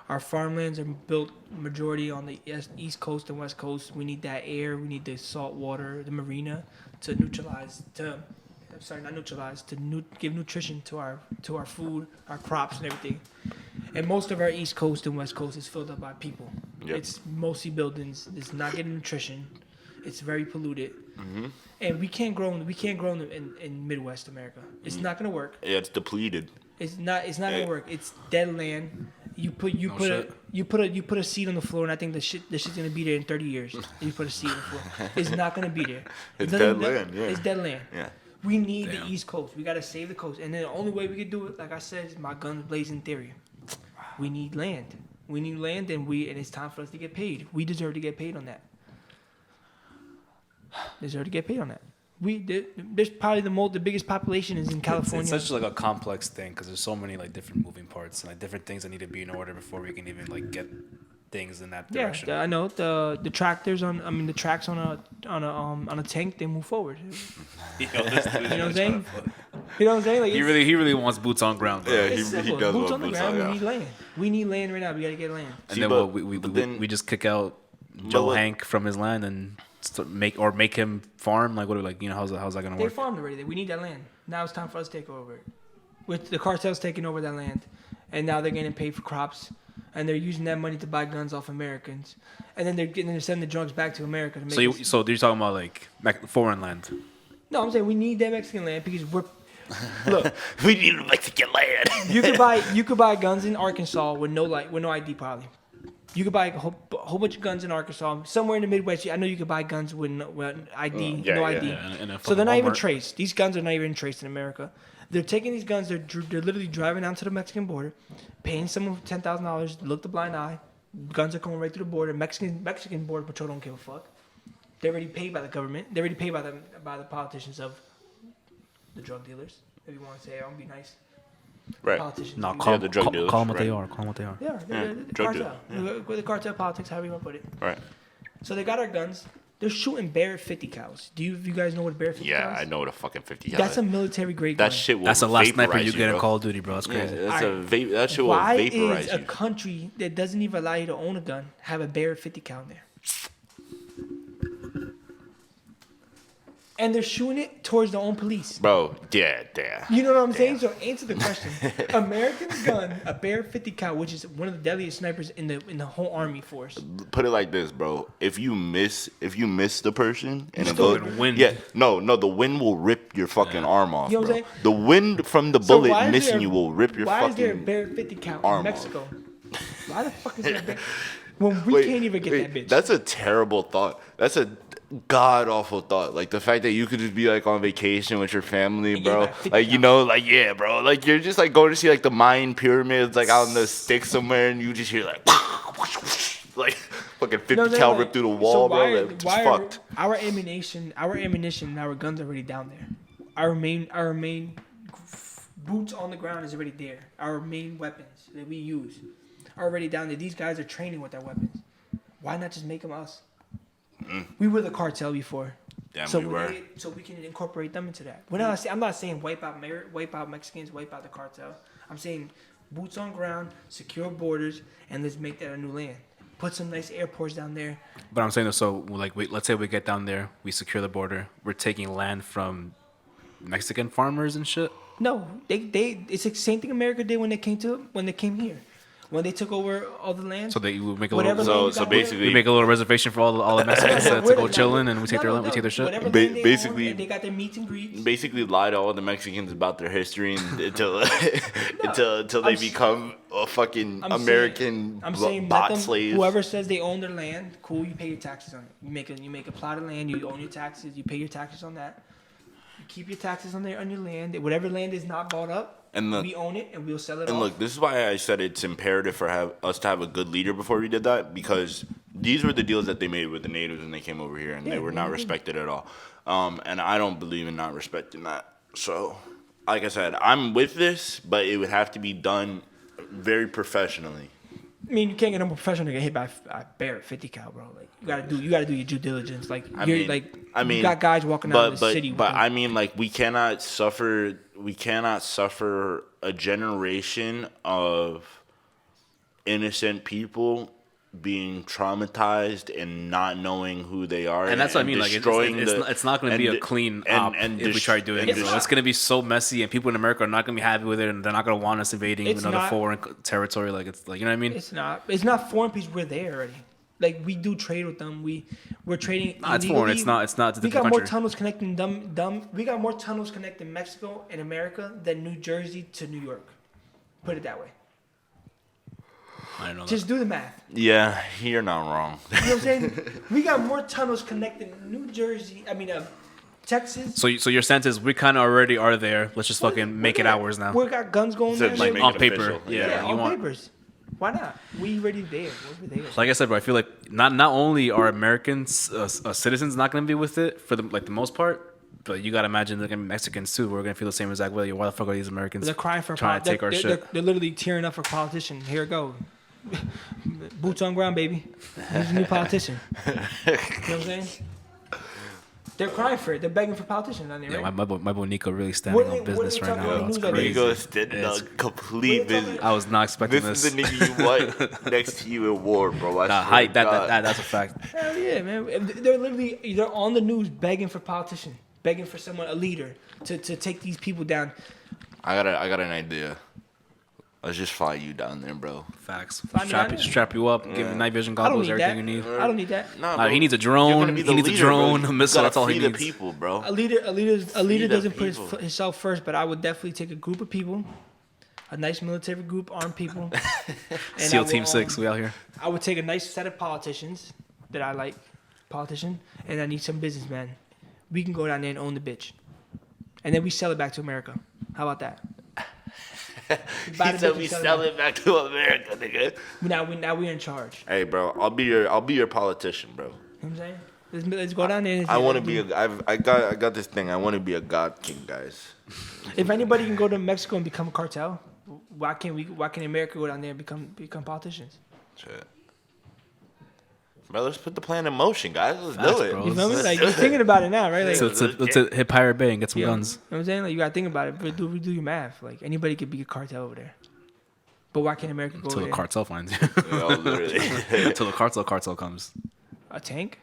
Our farmlands are built majority on the east coast and west coast. We need that air. We need the salt water, the marina, to give nutrition to our food, our crops, and everything. And most of our east coast and west coast is filled up by people. Yep. It's mostly buildings. It's not getting nutrition. It's very polluted. Mm-hmm. And we can't grow them in Midwest America. It's not gonna work. Yeah, it's depleted. It's not gonna work. It's dead land. You put a seed on the floor, and I think the shit's gonna be there in 30 years. You put a seed on the floor. It's not gonna be there. It's dead land. Yeah. It's dead land. Yeah. We need the East Coast. We gotta save the coast, and then the only way we can do it, like I said, is my guns blazing theory. We need land. We need land, and it's time for us to get paid. We deserve to get paid on that. There's probably the biggest population is in California. It's such like a complex thing because there's so many like different moving parts and like different things that need to be in order before we can even like get things in that direction. Yeah, I know the tractors the tracks on a tank, they move forward. You know what I'm saying? You know what I'm saying? Like He really wants boots on ground, bro. Yeah, it's he simple. does Boots want on the boots ground. on, We need land. We need land right now. We gotta get land. And See, then but- we just kick out Joe look- Hank from his land and make him farm. Like what? Like how's that gonna They work? farmed already. We need that land. Now it's time for us to take over it. With the cartels taking over that land, and now they're getting paid for crops, and they're using that money to buy guns off Americans, and then they're sending the drugs back to America to make. So you're talking about like foreign land? No, I'm saying we need that Mexican land because we're. Look, We need Mexican land. you could buy guns in Arkansas with no ID probably. You could buy a whole bunch of guns in Arkansas, somewhere in the Midwest. I know you could buy guns with no ID, yeah, no yeah, ID. yeah, in a So they're not fucking even Walmart. traced. These guns are not even traced in America. They're taking these guns. They're literally driving down to the Mexican border, paying someone $10,000, look the blind eye. Guns are coming right through the border. Mexican border patrol don't give a fuck. They're already paid by the government. They're already paid by the politicians of the drug dealers. If you want to say, I want to be nice. Right. Politicians. No, do call, that. the drug call, dealers, call them what they right. are. Call them what they are. Yeah, the drug cartel. The cartel politics, however you want to put it. Right. So they got our guns. They're shooting Barrett 50 cals. You guys know what a Barrett 50 cal Yeah, is? I know what a fucking 50 cal That's is. a military grade gun. That shit will That's the last sniper vaporize you get in bro. Call of Duty, bro. That's Yeah, crazy. that's Alright. that shit will Why vaporize is a you. country that doesn't even allow you to own a gun have a Barrett 50 cal in there? And they're shooting it towards their own police. Bro, yeah. You know what I'm saying? So answer the question. American's gun, a Barrett 50 cal, which is one of the deadliest snipers in the whole army force. Put it like this, bro. If you miss the person and it still goes, gonna win. yeah, no, the wind will rip your fucking arm off, You know what bro. I'm saying? The wind from the So bullet why is missing there- you will rip your Why is there a fucking. Barrett 50 cal in arm Mexico? Why the fuck is there a Barrett? When we can't even get that bitch. That's a terrible thought. That's a god awful thought. Like the fact that you could just be like on vacation with your family, And bro. get back 50 Like you know, like yeah, bro. Like you're just like going to see like the Mayan pyramids, like out in the sticks somewhere, and you just hear like, like fucking 50 You know what I'm cal saying? rip through the So wall, why, bro. Like, it's why fucked. our ammunition, and our guns are already down there. Our main boots on the ground is already there. Our main weapons that we use are already down there. These guys are training with their weapons. Why not just make them us? We were the cartel before. Damn, so we were. So we can incorporate them into that. I'm not saying wipe out Mexicans, wipe out the cartel. I'm saying boots on ground, secure borders, and let's make that a new land. Put some nice airports down there. But I'm saying, so like, let's say we get down there, we secure the border, we're taking land from Mexican farmers and shit. No, it's the same thing America did when they came here. When they took over all the land. So they will make a Whatever little. land you So got basically, We make a little reservation for all the Mexicans to Where go they- chilling, and we take No, we take their shit. Whatever Ba- land they basically- own, and they got their meets and greets. basically lie to all the Mexicans about their history until until they I'm s- become a fucking I'm American I'm saying let bot them, slaves. whoever says they own their land, cool. You pay your taxes on it. You make a plot of land. You own your taxes. You pay your taxes on that. You keep your taxes on your land. Whatever land is not bought up, And look- we own it and we'll sell it. And off. look, this is why I said it's imperative for us to have a good leader before we did that, because these were the deals that they made with the natives when they came over here, and Yeah, they were not mhm. respected at all. And I don't believe in not respecting that. So, like I said, I'm with this, but it would have to be done very professionally. I mean, you can't get no professional to get hit by a Barrett 50 cal, bro. Like you gotta do your due diligence. Like you got guys walking out in the city. But I mean, like we cannot suffer a generation of innocent people being traumatized and not knowing who they are, And that's what I mean. Like, destroying it's not going to be a clean op if we try doing it. It's Bro. not. It's going to be so messy, and people in America are not going to be happy with it, and they're not going to want us invading It's another not. foreign territory. Like it's like, you know what I mean? It's not foreign piece. We're there already. Like we do trade with them. We're trading. Nah, it's foreign. illegally. It's not. It's a We got different more country. tunnels connecting We got more tunnels connecting Mexico and America than New Jersey to New York. Put it that way. I don't know. Just do the math. Yeah, you're not wrong. You know what I'm saying? We got more tunnels connecting New Jersey. Texas. So your sense is we kind of already are there. Let's just fucking make it ours now. We got guns going So there. like shit. make on it paper, official. yeah. Yeah, you on want- papers. Why not? We already there. We're there. Like I said, bro, I feel like not only are Americans citizens not going to be with it for the most part, but you got to imagine they're going to be Mexicans too. We're going to feel the same exact way. Why the fuck are these Americans They're crying for trying to take our shit? They're literally tearing up for politician. Here it go. Boots on ground, baby. Who's the new politician? You know what I'm saying? They're crying for it. They're begging for politicians on there, Yeah, right? my boy Nico really What standing are they- on what are business they right talking now. about It's news on crazy. Nico's did It's- a complete What are they business. I was not expecting This this. is the nigga you want next to you in war, bro. I Nah, swear height, to that, God. that's a fact. Hell yeah, man. They're literally they're on the news begging for politicians, begging for someone, a leader, to take these people down. I got an idea. Let's just fly you down there, bro. Facts. Fly me down there. Strap you up, give you night vision I don't goggles, need everything that. you need. I don't need that. Nah, Nah, bro. he needs a You're drone. gonna be the He needs a leader, bro. drone, a You missile. gotta That's all he free needs. the people, bro. A leader the doesn't put people. himself first, but I would definitely take a group of people, a nice military group, armed people. and SEAL I will, Team 6, we out here. I would take a nice set of politicians that I like, and I need some businessmen. We can go down there and own the bitch, and then we sell it back to America. How about that? He said we sell it back to America, nigga. Now we're in charge. Hey, bro, I'll be your politician, bro. You know what I'm saying? Let's go down there. I want to be I got this thing. I want to be a god king, guys. If anybody can go to Mexico and become a cartel, why can America go down there and become politicians? Shit. Bro, let's put the plan in motion, guys. Let's Facts, do it. bro. You feel me? Let's Like do you're it. thinking about it now, right? Like, So let's hit Pirate Bay and get some yeah, guns. You know what I'm saying? Like you gotta think about it, but do your math. Like anybody could be a cartel over there. But why can't America go Until over the there? cartel finds you. Yo, literally. Until the cartel comes. A tank?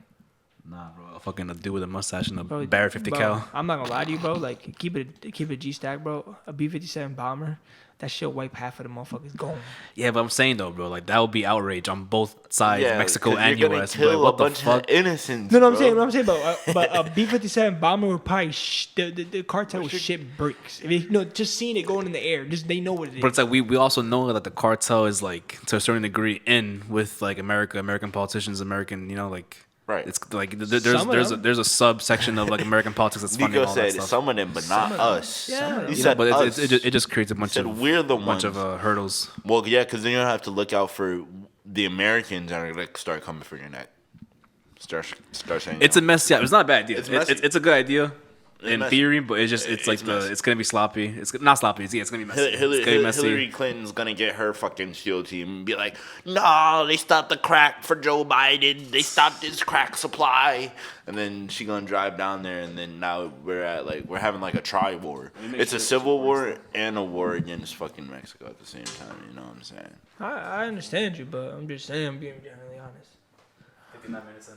Nah, bro. Fucking a dude with a mustache and a Bro, Barrett 50 bro, cal. I'm not gonna lie to you, bro. Like keep it a G stack, bro. A B-57 bomber. That shit wipe half of the motherfuckers gone. Yeah, but I'm saying though, bro, like that would be outrage on both sides, Yeah, Mexico 'cause and you're gonna US. But kill what a the bunch fuck? of innocents. No, bro. I'm saying, but a B-57 bomber would probably the cartel would shit bricks. I mean, no, just seeing it going in the air, just they know what it is. But it's like we also know that the cartel is like to a certain degree in with like American politicians, American, you know, like Right. It's like Some of them. there's a subsection of like American politics that's funding Nico all that said stuff. some of them, but not Some of them. us. Yeah. Some of He them. said But us. it just creates a bunch said of we're the bunch of ones. hurdles. Well, yeah, because then you have to look out for the Americans that are like start coming for your neck. Start saying It's a mess. Yeah, it's not a bad idea. It's messy. It's a good idea in messy. theory, but it's just it's messy. it's gonna be sloppy. It's not sloppy. It's gonna be messy. It's gonna be messy. Hillary Clinton's gonna get her fucking SEAL team and be like, "No, they stopped the crack for Joe Biden. They stopped his crack supply." And then she gonna drive down there, and then now we're having like a tri-war. It's a civil war and a war against fucking Mexico at the same time. You know what I'm saying? I understand you, but I'm just saying I'm being generally honest. 59 minutes in.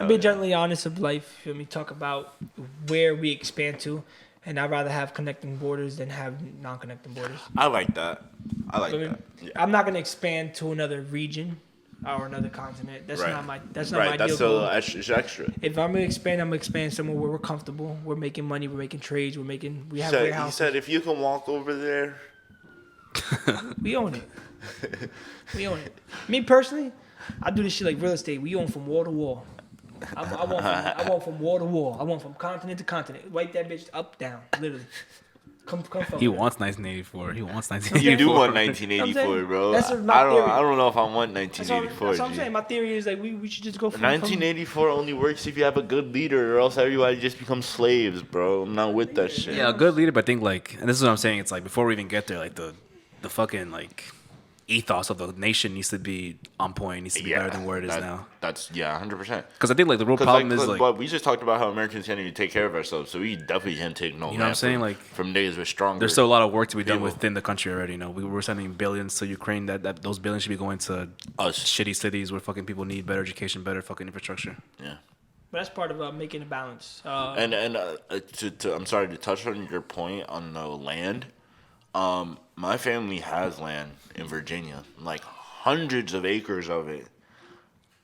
I'm being generally honest of life. You feel me? Talk about where we expand to, and I'd rather have connecting borders than have non-connecting borders. I like that. I like I mean, that. Yeah. I'm not gonna expand to another region or another continent. That's Right. not my that's not Right, my that's ideal goal. it's extra. If I'm gonna expand, I'm gonna expand somewhere where we're comfortable. We're making money. We're making trades. We have He warehouses. said, if you can walk over there, We own it. We own it. Me personally, I do this shit like real estate. We own from wall to wall. I want from wall to wall. I want from continent to continent. Wipe that bitch up, down, literally. Come from He there. wants 1984. He wants 1984. you do want I'm 1984, saying, bro. that's my I theory. don't know if I want That's 1984. what I'm G. saying. My theory is like we should just go from 1984 only works if you have a good leader, or else everybody just becomes slaves, bro. I'm not with that shit. Yeah, a good leader, but I think like, and this is what I'm saying. It's like before we even get there, like the fucking like ethos of the nation needs to be on point. Needs to be better than where it is now. That's 100%. Because I think like the real problem is like, but we just talked about how Americans can't even take care of ourselves, so we definitely can't take no. You know what I'm saying? from, Like, from days we're stronger. there's still a lot of work to be done people. within the country already. You know, we were sending billions to Ukraine. That those billions should be going to Us. shitty cities where fucking people need better education, better fucking infrastructure. Yeah. But that's part of making a balance. And I'm sorry to touch on your point on the land. My family has land in Virginia, like hundreds of acres of it,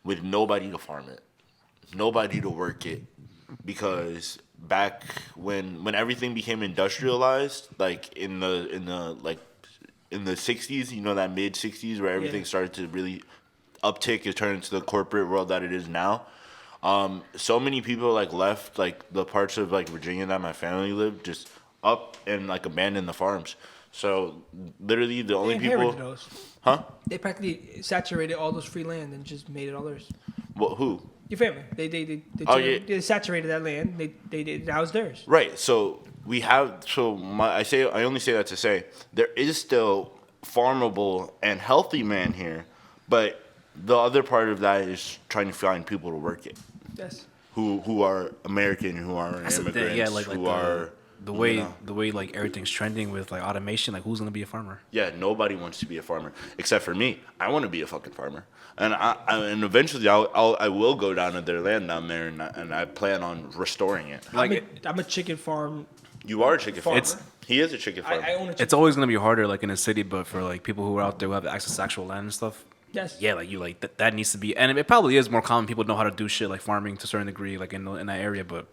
with nobody to farm it, nobody to work it, because back when everything became industrialized, like in the 60s, you know, that mid 60s where everything started to really uptick and turn into the corporate world that it is now. So many people like left like the parts of like Virginia that my family lived just up and like abandoned the farms. So literally the only they people, inherited those. huh? They practically saturated all those free land and just made it all theirs. What? Who? Your family. They saturated that land. That was theirs. Right. So we have. So I only say that to say there is still farmable and healthy land here, but the other part of that is trying to find people to work it. Yes. who are American, who are That's the immigrants, thing, yeah, like who the, are the way you know, the way like everything's trending with like automation. Like, who's gonna be a farmer? yeah, nobody wants to be a farmer except for me. I want to be a fucking farmer, and and eventually I will go down to their land down there, and I plan on restoring it. I'm a chicken farm. You are a chicken farmer. Farmer. He is a chicken farmer. I own a chicken. It's always gonna be harder, like in a city, but for like people who are out there who have access to actual land and stuff. Yes. Yeah, like you like that needs to be, and it probably is more common. People know how to do shit like farming to a certain degree, like in that area, but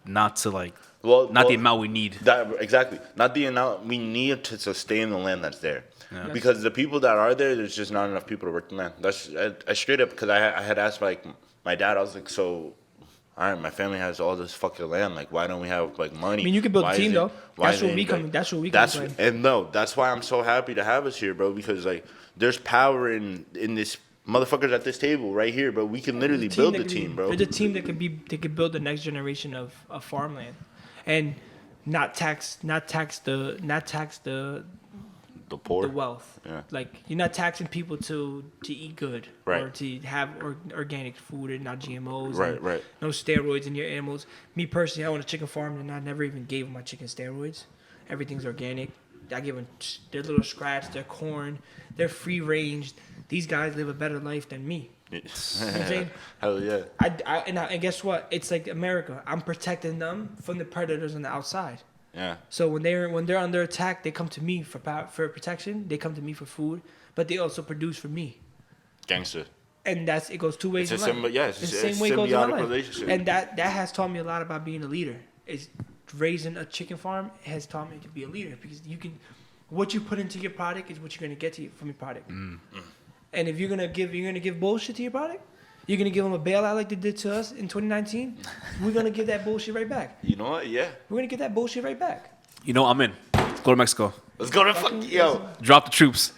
not to like not the amount we need. That exactly, not the amount we need to sustain the land that's there. Yeah. Yes. Because the people that are there, there's just not enough people to work the land. That's I straight up because I had asked like my dad. I was like, so, all right, my family has all this fucking land. Like, why don't we have like money? I mean, you can build Why a team is it- though. why That's is what it we like- come. That's what we That's come. and no, that's why I'm so happy to have us here, bro. Because like, there's power in this motherfuckers at this table right here, bro. We can literally build the team, bro. They're the team that could build the next generation of farmland, and not tax the The poor. the wealth. Yeah. Like, you're not taxing people to eat good Right. or to have organic food and not GMOs. Right, and right. No steroids in your animals. Me personally, I own a chicken farm and I never even gave my chicken steroids. Everything's organic. I give them their little scraps, their corn, they're free range. These guys live a better life than me. Yeah. I'm saying? Hell yeah. And guess what? It's like America. I'm protecting them from the predators on the outside. Yeah. So when they're under attack, they come to me for protection. They come to me for food, but they also produce for me. Gangster. And it goes two ways. It's in a life. symbi- yeah, it's the a same way it goes in my symbiotic life. relationship. And that has taught me a lot about being a leader. Is raising a chicken farm has taught me to be a leader, because what you put into your product is what you're gonna get from your product. And if you're gonna give bullshit to your product, you're gonna give them a bailout like they did to us in 2019. We're gonna give that bullshit right back. You know what? Yeah. We're gonna get that bullshit right back. You know, I'm in. Let's go to Mexico. Let's go to fucking yo. Drop the troops.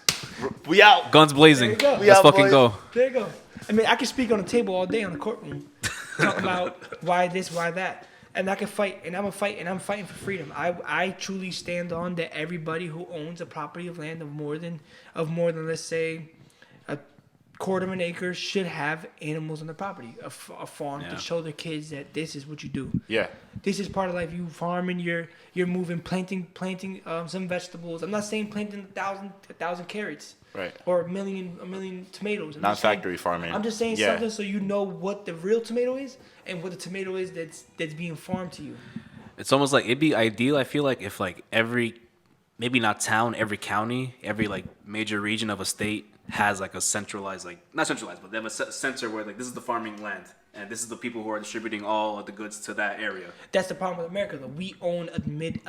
We out. Guns blazing. There you go. We Let's out, fucking boys. go. There you go. I mean, I can speak on the table all day on the courtroom, talking about why this, why that, and I can fight, and I'm a fight, and I'm fighting for freedom. I truly stand on that. Everybody who owns a property of land of more than let's say a quarter of an acre should have animals on the property, a farm Yeah. to show their kids that this is what you do. Yeah. This is part of life. You farming, you're moving, planting some vegetables. I'm not saying planting a thousand carrots. Right. Or a million tomatoes. I'm Not just saying- factory farming. I'm just saying Yeah. something so you know what the real tomato is and what the tomato is that's being farmed to you. It's almost like it'd be ideal. I feel like if like every, maybe not town, every county, every like major region of a state has like a centralized, like not centralized, but they have a center where like this is the farming land and this is the people who are distributing all of the goods to that area. That's the problem with America, though. We own a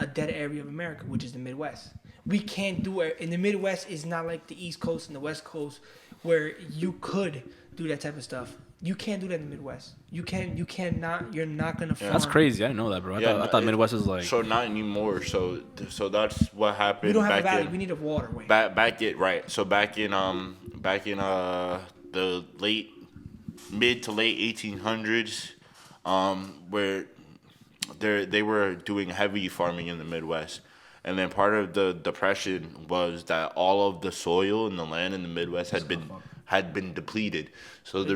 dead area of America, which is the Midwest. We can't do it. And the Midwest is not like the East Coast and the West Coast, where you could do that type of stuff. You can't do that in the Midwest. You're not gonna farm. That's crazy. I didn't know that, bro. I thought Midwest was like. So not anymore. So that's what happened. We don't have a back valley. in, We need a waterway. back in right. So back in the mid to late 1800s, where they were doing heavy farming in the Midwest. And then part of the depression was that all of the soil and the land in the Midwest had been depleted. So the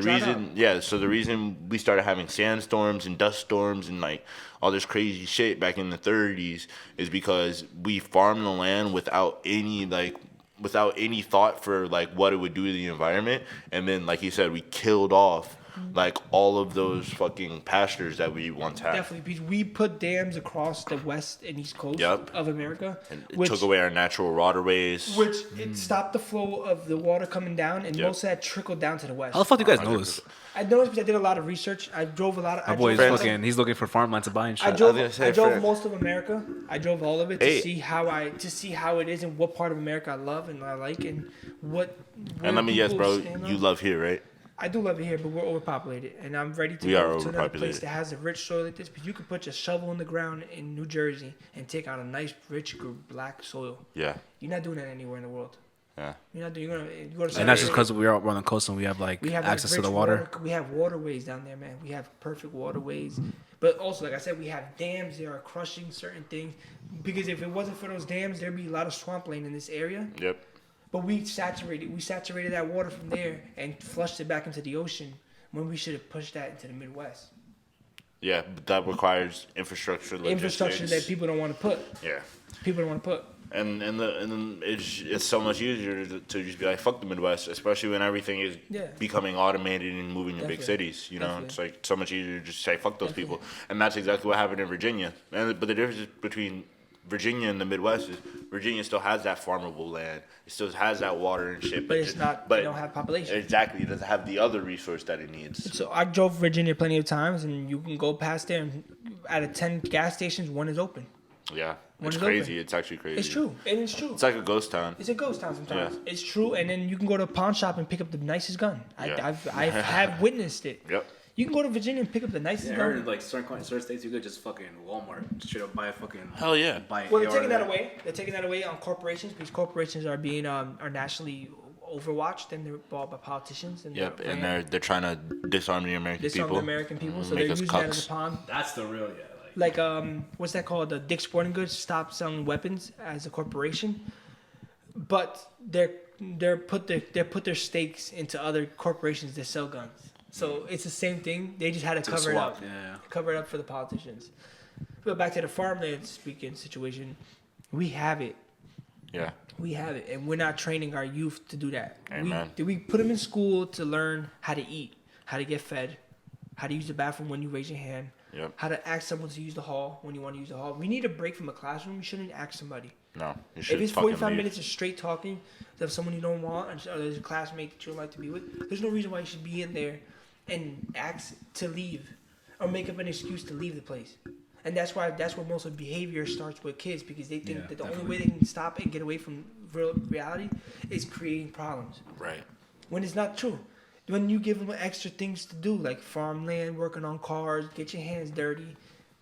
reason we started having sandstorms and dust storms and like all this crazy shit back in the 30s is because we farmed the land without any thought for like what it would do to the environment. And then like you said, we killed off like all of those fucking pastures that we once had. Definitely, because we put dams across the west and east coast Yep. of America, And it which took away our natural waterways. it stopped the flow of the water coming down, and Yep. most of that trickled down to the west. How the fuck do you guys know this? I noticed because I did a lot of research. I drove a lot of. My I boy's drove- fucking. He's looking for farmland to buy and shit. I drove. gonna say, I drove Fred. most of America. I drove all of it to Hey. see how it is and what part of America I love and I like and what. And let me guess, people bro, stand you on. love here, right? I do love it here, but we're overpopulated, and I'm ready to We go are to another place overpopulated. that has a rich soil like this. But you could put your shovel in the ground in New Jersey and take out a nice, rich, black soil. Yeah. You're not doing that anywhere in the world. Yeah. You're not doing. You go to And that's just Saturday, because we're on the coast and we have like we have access to rich the water. We have waterways down there, man. We have perfect waterways. But also, like I said, we have dams that are crushing certain things. Because if it wasn't for those dams, there'd be a lot of swampland in this area. Yep. But we saturated that water from there and flushed it back into the ocean when we should have pushed that into the Midwest. Yeah, but that requires infrastructure. Infrastructure logistics. that people don't want to put. Yeah. People don't want to put. And then it's so much easier to just be like, fuck the Midwest, especially when everything is Yeah. becoming automated and moving to big Definitely. cities. You know, Definitely. it's like so much easier to just say fuck those Definitely. people, and that's exactly what happened in Virginia. But the difference between Virginia and the Midwest is Virginia still has that farmable land, it still has that water and shit, But it's not. But They don't have population. exactly, it doesn't have the other resource that it needs. So I drove Virginia plenty of times, and you can go past there, and out of 10 gas stations, one is open. Yeah, When it's it's crazy. open. It's actually crazy. It's true, and it's true. It's like a ghost town. It's a ghost town sometimes. Yeah. It's true, and then you can go to a pawn shop and pick up the nicest gun. Yeah. I have witnessed it. Yep. You can go to Virginia and pick up the nicest I gun. heard like certain states you could just fucking Walmart straight up buy a fucking Hell yeah. buy an Well, they're AR taking that there. away. They're taking that away on corporations because corporations are being are nationally overwatched and they're bought by politicians. And Yep, they're and they're trying to disarm the American disarm people. the American people, so Make they're us using that cucks. as a pawn. That's the real Like what's that called? The Dick's Sporting Goods stopped selling weapons as a corporation, but they're put their stakes into other corporations that sell guns. So it's the same thing. They just had to cover it up. Yeah. Cover it up for the politicians. But back to the farmland speaking situation, we have it. Yeah. We have it, and we're not training our youth to do that. Amen. We put them in school to learn how to eat, how to get fed, how to use the bathroom when you raise your hand, Yep. how to ask someone to use the hall when you want to use the hall. We need a break from a classroom. We shouldn't ask somebody. No, you should If it's fucking 45 leave. minutes of straight talking to someone you don't want, or there's a classmate that you don't like to be with, there's no reason why you should be in there and ask to leave or make up an excuse to leave the place. And that's where most of behavior starts with kids, because they think Yeah, that the definitely. only way they can stop and get away from real reality is creating problems. Right. When it's not true. When you give them extra things to do, like farmland, working on cars, get your hands dirty,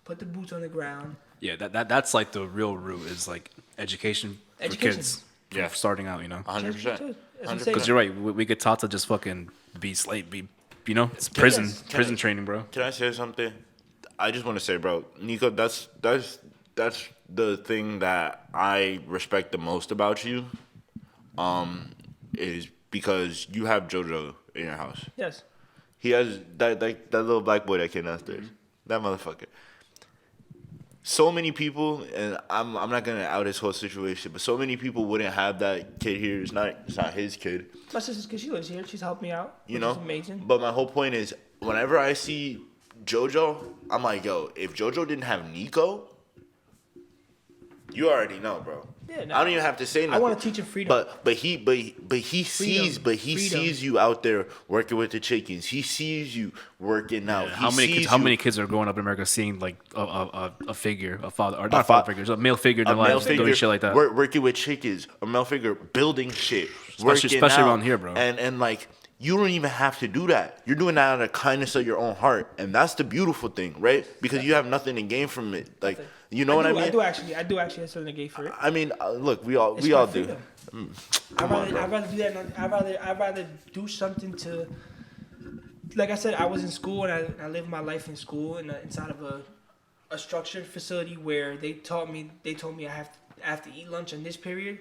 put the boots on the ground. Yeah, that's like the real root is like education for Education. kids. Yeah. Starting out, 100%. That's what I'm 100%. saying. Because you're right, we get taught to just fucking be slave, it's Can prison I- training, bro. Can I say something? I just want to say, bro, Nico, that's the thing that I respect the most about you, is because you have JoJo in your house. Yes. He has that little black boy that came downstairs. That motherfucker. So many people, and I'm not gonna out his whole situation, but so many people wouldn't have that kid here. It's not his kid. My sister's because she lives here. She's helped me out. You which know, is amazing. But my whole point is, whenever I see JoJo, I'm like, yo, if JoJo didn't have Nico, you already know, bro. Yeah, no. I don't even have to say nothing. I want to teach him freedom. But he sees Freedom. you out there working with the chickens. He sees you working out. How He many sees how you- many kids are growing up in America seeing like a figure, a father, or A not a fa- father figure, a male figure in a their male lives doing figure shit like that? working with chickens, a male figure building shit, working especially out. around here, bro. And like, you don't even have to do that. You're doing that out of the kindness of your own heart, and that's the beautiful thing, right? Because you have nothing to gain from it. Like, you know what I mean? I do actually have something to gain for it. I mean, look, we all It's we my all do. freedom. Come on, bro. I'd rather do that. I'd rather do something to. Like I said, I was in school and I lived my life in school and inside of a structured facility where they told me I have to eat lunch in this period,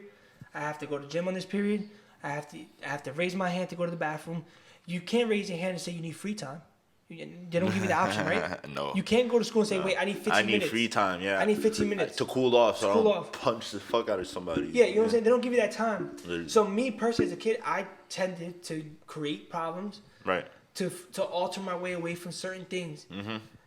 I have to go to gym on this period, I have to raise my hand to go to the bathroom. You can't raise your hand and say you need free time. They don't give you the option, right? No. You can't go to school and say, wait, I need 15 I minutes. need free time. Yeah. I need 15 minutes. to cool off, so I cool don't off. punch the fuck out of somebody. Yeah, you know what I'm saying? They don't give you that time. Literally. So me personally, as a kid, I tended to create problems, Right. to alter my way away from certain things,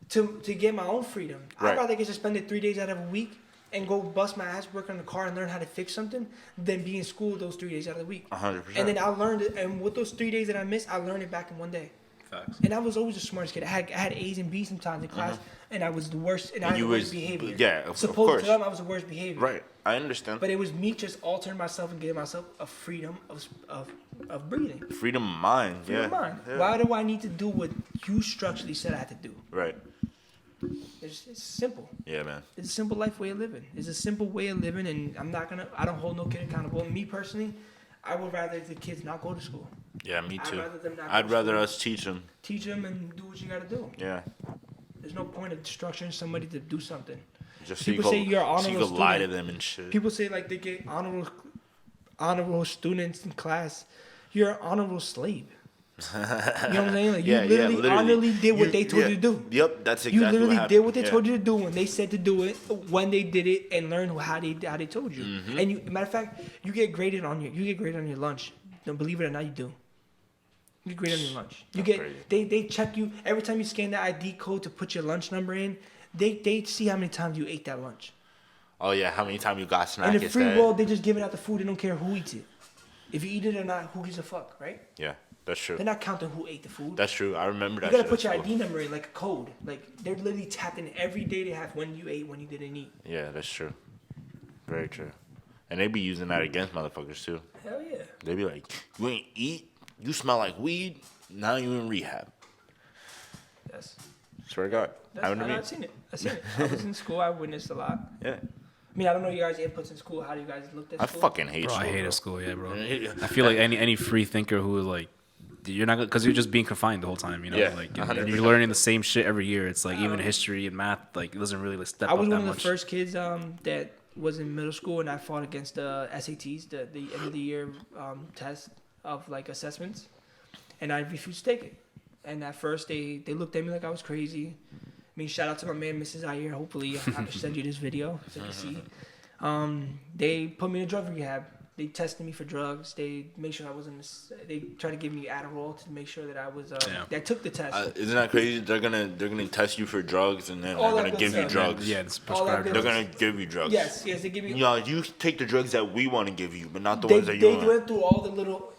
to get my own freedom. Right. I'd rather get suspended 3 days out of a week and go bust my ass, work on the car, and learn how to fix something, than be in school those 3 days out of the week. 100%. And then I learned it, and with those 3 days that I missed, I learned it back in one day. Facts. And I was always the smartest kid. I had A's and B's sometimes in class, and I was the worst. And I had you the worst was- behavior. yeah, of Supposed course. to them, I was the worst behavior. Right. I understand. But it was me just altering myself and giving myself a freedom of breathing. Freedom of mind. Freedom Yeah. of mind. Yeah. Why do I need to do what you structurally said I had to do? Right. It's simple. Yeah, man. It's a simple life way of living. It's a simple way of living, and I don't hold no kid accountable. Me personally, I would rather the kids not go to school. Yeah, me I'd too. rather them not I'd go to rather school. us teach them. Teach them and do what you got to do. Yeah. There's no point of structuring somebody to do something. Just People so say you you're go, an so you honorable go lie to student. them and shit. People say like they get honorable students in class. You're an honorable slave. You know what I'm saying? Like, Yeah, you literally honorably did what they told you to do. Yep, that's exactly You what literally happened. did what they Yeah. told you to do when they said to do it, when they did it, and learn how they told you. Mm-hmm. And you, matter of fact, you get graded on your lunch. No, believe it or not, you do. You get graded on your lunch. You That's get crazy. they check you every time you scan the ID code to put your lunch number in. They see how many times you ate that lunch. Oh yeah, how many times you got snack In the free instead? world, they just giving out the food. They don't care who eats it. If you eat it or not, who gives a fuck, right? Yeah, that's true. They're not counting who ate the food. That's true. I remember that. You gotta shit put your at school. ID number in like a code. Like they're literally tapped in every day they have when you ate, when you didn't eat. Yeah, that's true. Very true. And they be using that against motherfuckers too. Hell yeah. They be like, "You ain't eat. You smell like weed. Now you in rehab." Yes. Swear to God. Happened to me. I've seen it. I was in school. I witnessed a lot. Yeah. I mean, I don't know your guys' inputs in school. How do you guys looked at I school? fucking hate Bro, school. I hated bro. school, yeah, bro. Yeah. I feel like any free thinker who is like, you're not because you're just being confined the whole time, you know. Yeah, like 100%. you're learning the same shit every year. It's like even history and math, like it doesn't really like, step I up was that one of the much. first kids that was in middle school, and I fought against the SATs, the end of the year test of like assessments, and I refused to take it. And at first they looked at me like I was crazy. I mean, shout out to my man, Mrs. Ayer. Hopefully, I can send you this video so you can see. They put me in a drug rehab. They tested me for drugs. They made sure I wasn't. They tried to give me Adderall to make sure that I was. I took the test. Isn't that crazy? They're gonna test you for drugs and then All they're that gonna good give you stuff. drugs. Yeah, it's All that prescribed good They're drugs. gonna give you drugs. Yes, they give me. You know, you take the drugs that we want to give you, but not the They ones that you want. went through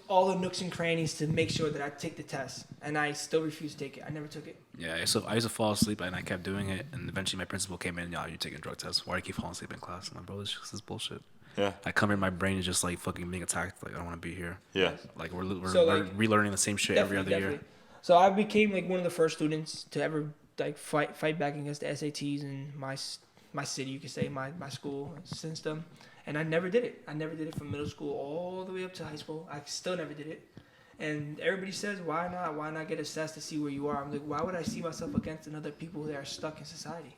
all the nooks and crannies to make sure that I take the test, and I still refused to take it. I never took it. Yeah, I used to fall asleep and I kept doing it, and eventually my principal came in. Yo, you're taking a drug test. Why do you keep falling asleep in class? I'm like, bro, this is bullshit. Yeah. I come in, my brain is just like fucking being attacked. Like I don't want to be here. Yeah. Like we're So, like, relearning the same shit every other year. So I became like one of the first students to ever like fight back against the SATs in my city, you could say, my school system. And I never did it. I never did it from middle school all the way up to high school. I still never did it. And everybody says, why not? Why not get assessed to see where you are? I'm like, why would I see myself against another people that are stuck in society?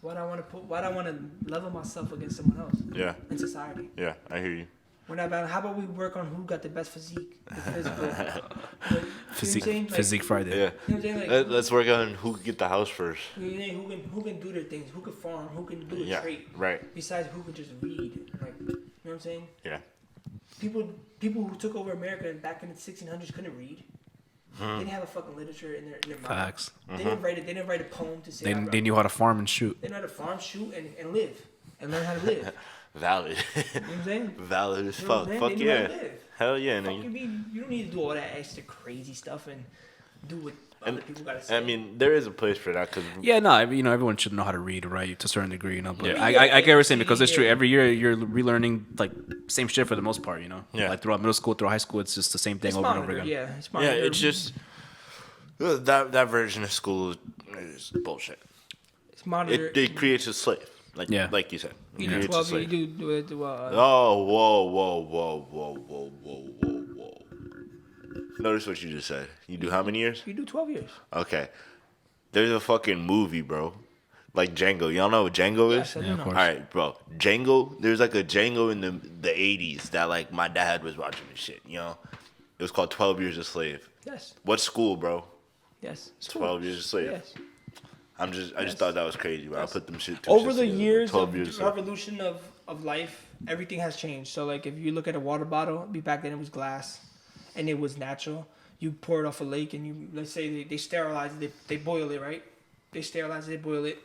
Why do I want to level myself against someone else Yeah. in society? Yeah. I hear you. We're not about. How about we work on who got the best physique, the physical, like, you know what I'm Physique, saying? Like, Physique Friday. Yeah. You know what I'm saying? Like, Let's work on who can get the house first. who can do their things, who can farm, who can do a Yeah. trade, Right. besides who can just read. Like, you know what I'm saying? Yeah. People who took over America back in the 1600s couldn't read. They didn't have a fucking literature in their mind. Facts. They didn't write a poem to say. They knew how to farm and shoot. They know how to farm, shoot, and live, and learn how to live. Valid. You know what I'm saying? Valid as You know what fuck. I'm saying? Fuck They know how yeah. to live. Hell yeah, Fuck nigga. you don't need to do all that extra crazy stuff and do what other people gotta say. I mean, there is a place for that because Yeah, no, everyone should know how to read, right, to a certain degree, you know. But Yeah. I get what you're saying because it's true. Every year you're relearning like same shit for the most part, you know. Yeah. Like throughout middle school, through high school, it's just the same thing It's over and over monitored, again. yeah, it's yeah, monitored. it's just that version of school is bullshit. It's monitored. It creates a slave, like Yeah. like you said. It You do creates a 12. You slave. do Oh, whoa. Notice what you just said. You do how many years? you do 12 years. Okay. There's a fucking movie, bro. Like Django. Y'all know what Django is? Yes, I do Yeah, of know. course. All right, bro. Django. There's like a Django in the 80s that like my dad was watching and shit. You know, it was called 12 Years a Slave. Yes, What school, bro? yes. 12 Years a Slave. Yes. I just thought that was crazy, bro. I put them shit. two Over shits the together. years 12 of years a slave. revolution of life, everything has changed. So like if you look at a water bottle, back then it was glass, and it was natural. You pour it off a lake, and you let's say they sterilize it, they boil it, right? They sterilize it, they boil it.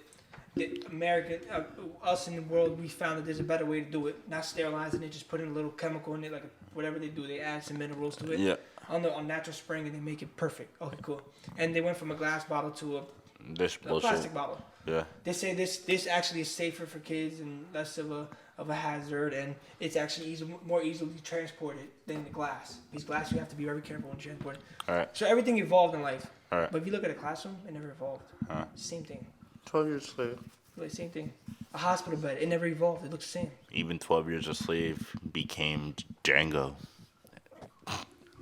Us in the world, we found that there's a better way to do it. Not sterilizing it, just putting a little chemical in it, like whatever they do, they add some minerals to it. Yeah. On natural spring, and they make it perfect. Okay, cool. And they went from a glass bottle to This a bullshit. plastic bottle. Yeah. They say this actually is safer for kids and less of a hazard, and it's actually more easily transported than the glass. Because glass, you have to be very careful when transporting. All right. So everything evolved in life. All right. But if you look at a classroom, it never evolved. Huh. Same thing. 12 Years a Slave. Like, same thing. A hospital bed, it never evolved. It looks the same. Even 12 Years a Slave became Django.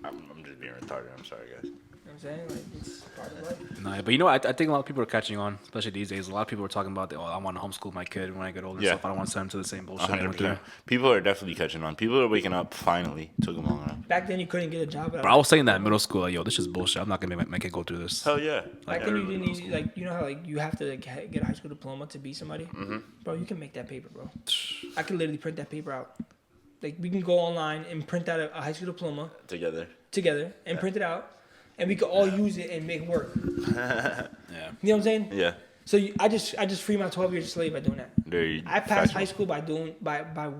I'm just being retarded. I'm sorry, guys. I'm saying? Like, it's part of life. No, but you know, I think a lot of people are catching on, especially these days. A lot of people are talking about, I want to homeschool my kid when I get older and Yeah. stuff. I don't want to send him to the same bullshit. I went 100%. through. People are definitely catching on. People are waking up finally. Took them long enough. Back then, you couldn't get a job. But I was saying that in middle school, like, yo, this is bullshit. I'm not gonna make my kid go through this. Hell yeah. Back then, you didn't need, like, you know how, like, you have to, like, get a high school diploma to be somebody? Mm-hmm. Bro, you can make that paper, bro. I can literally print that paper out. Like, we can go online and print out a high school diploma Together. and print it out, and we can all use it and make it work. Yeah. You know what I'm saying? Yeah. So I just free my 12 years slave by doing that. Very I passed factual. high school by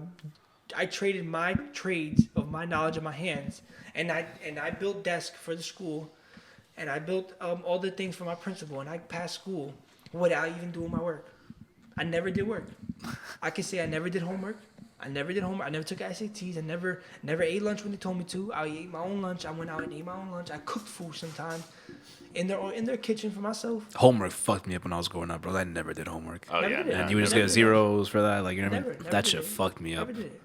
I traded my trades of my knowledge in my hands, and I built desk for the school, and I built all the things for my principal, and I passed school without even doing my work. I never did work. I can say I never did homework. I never took SATs. I never ate lunch when they told me to. I ate my own lunch. I went out and ate my own lunch. I cooked food sometimes in their kitchen for myself. Homework fucked me up when I was growing up, bro. I never did homework. Oh, Never yeah. did. And you would just Never get did. zeros for that. Like, you know what I mean? Never That did shit it. fucked me up. Never did it.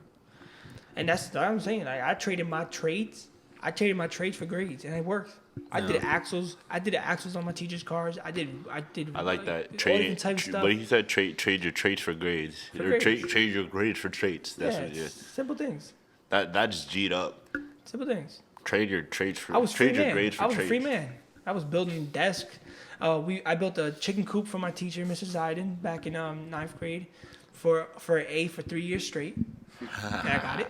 And that's what I'm saying. Like, I traded my trades. I traded my trades for grades, and it worked. I did axles. I did axles on my teacher's cars. I did. I like that. all Trade. different type of stuff. What he said, trade your traits for grades. For Or grades. trade your grades for traits. That's Yeah, what it is. simple things. That just G'd up. Simple things. Trade your traits for I was free trade your man. grades for I was traits. a free man. I was building desk. I built a chicken coop for my teacher, Mrs. Ziden, back in ninth grade, for an A for 3 years straight. And I got it.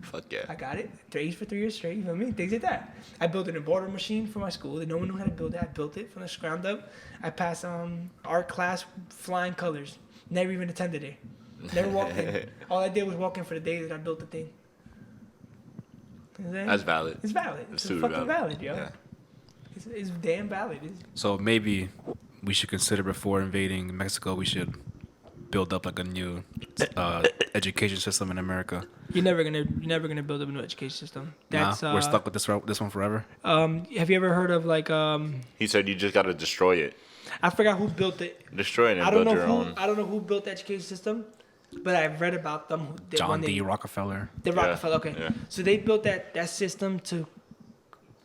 Fuck yeah. I got it. 3 A's for 3 years straight. You know what I mean? Things like that. I built an embroidery machine for my school that no one knew how to build it. I built it from the ground up. I passed art class flying colors. Never even attended it. Never walked in. All I did was walk in for the day that I built the thing. You know what I'm saying? That's valid. It's valid. It's super fucking valid, yo. Yeah. It's damn valid. So maybe we should consider before invading Mexico, we should build up like a new education system in America. You're never gonna build up a new education system. That's We're stuck with this one forever. Have you ever heard of like He said you just gotta destroy it. I forgot who built it. Destroy it and I don't build know your own. I don't know who built the education system, but I've read about them. John D. Rockefeller. The Rockefeller. Okay. yeah. So they built that system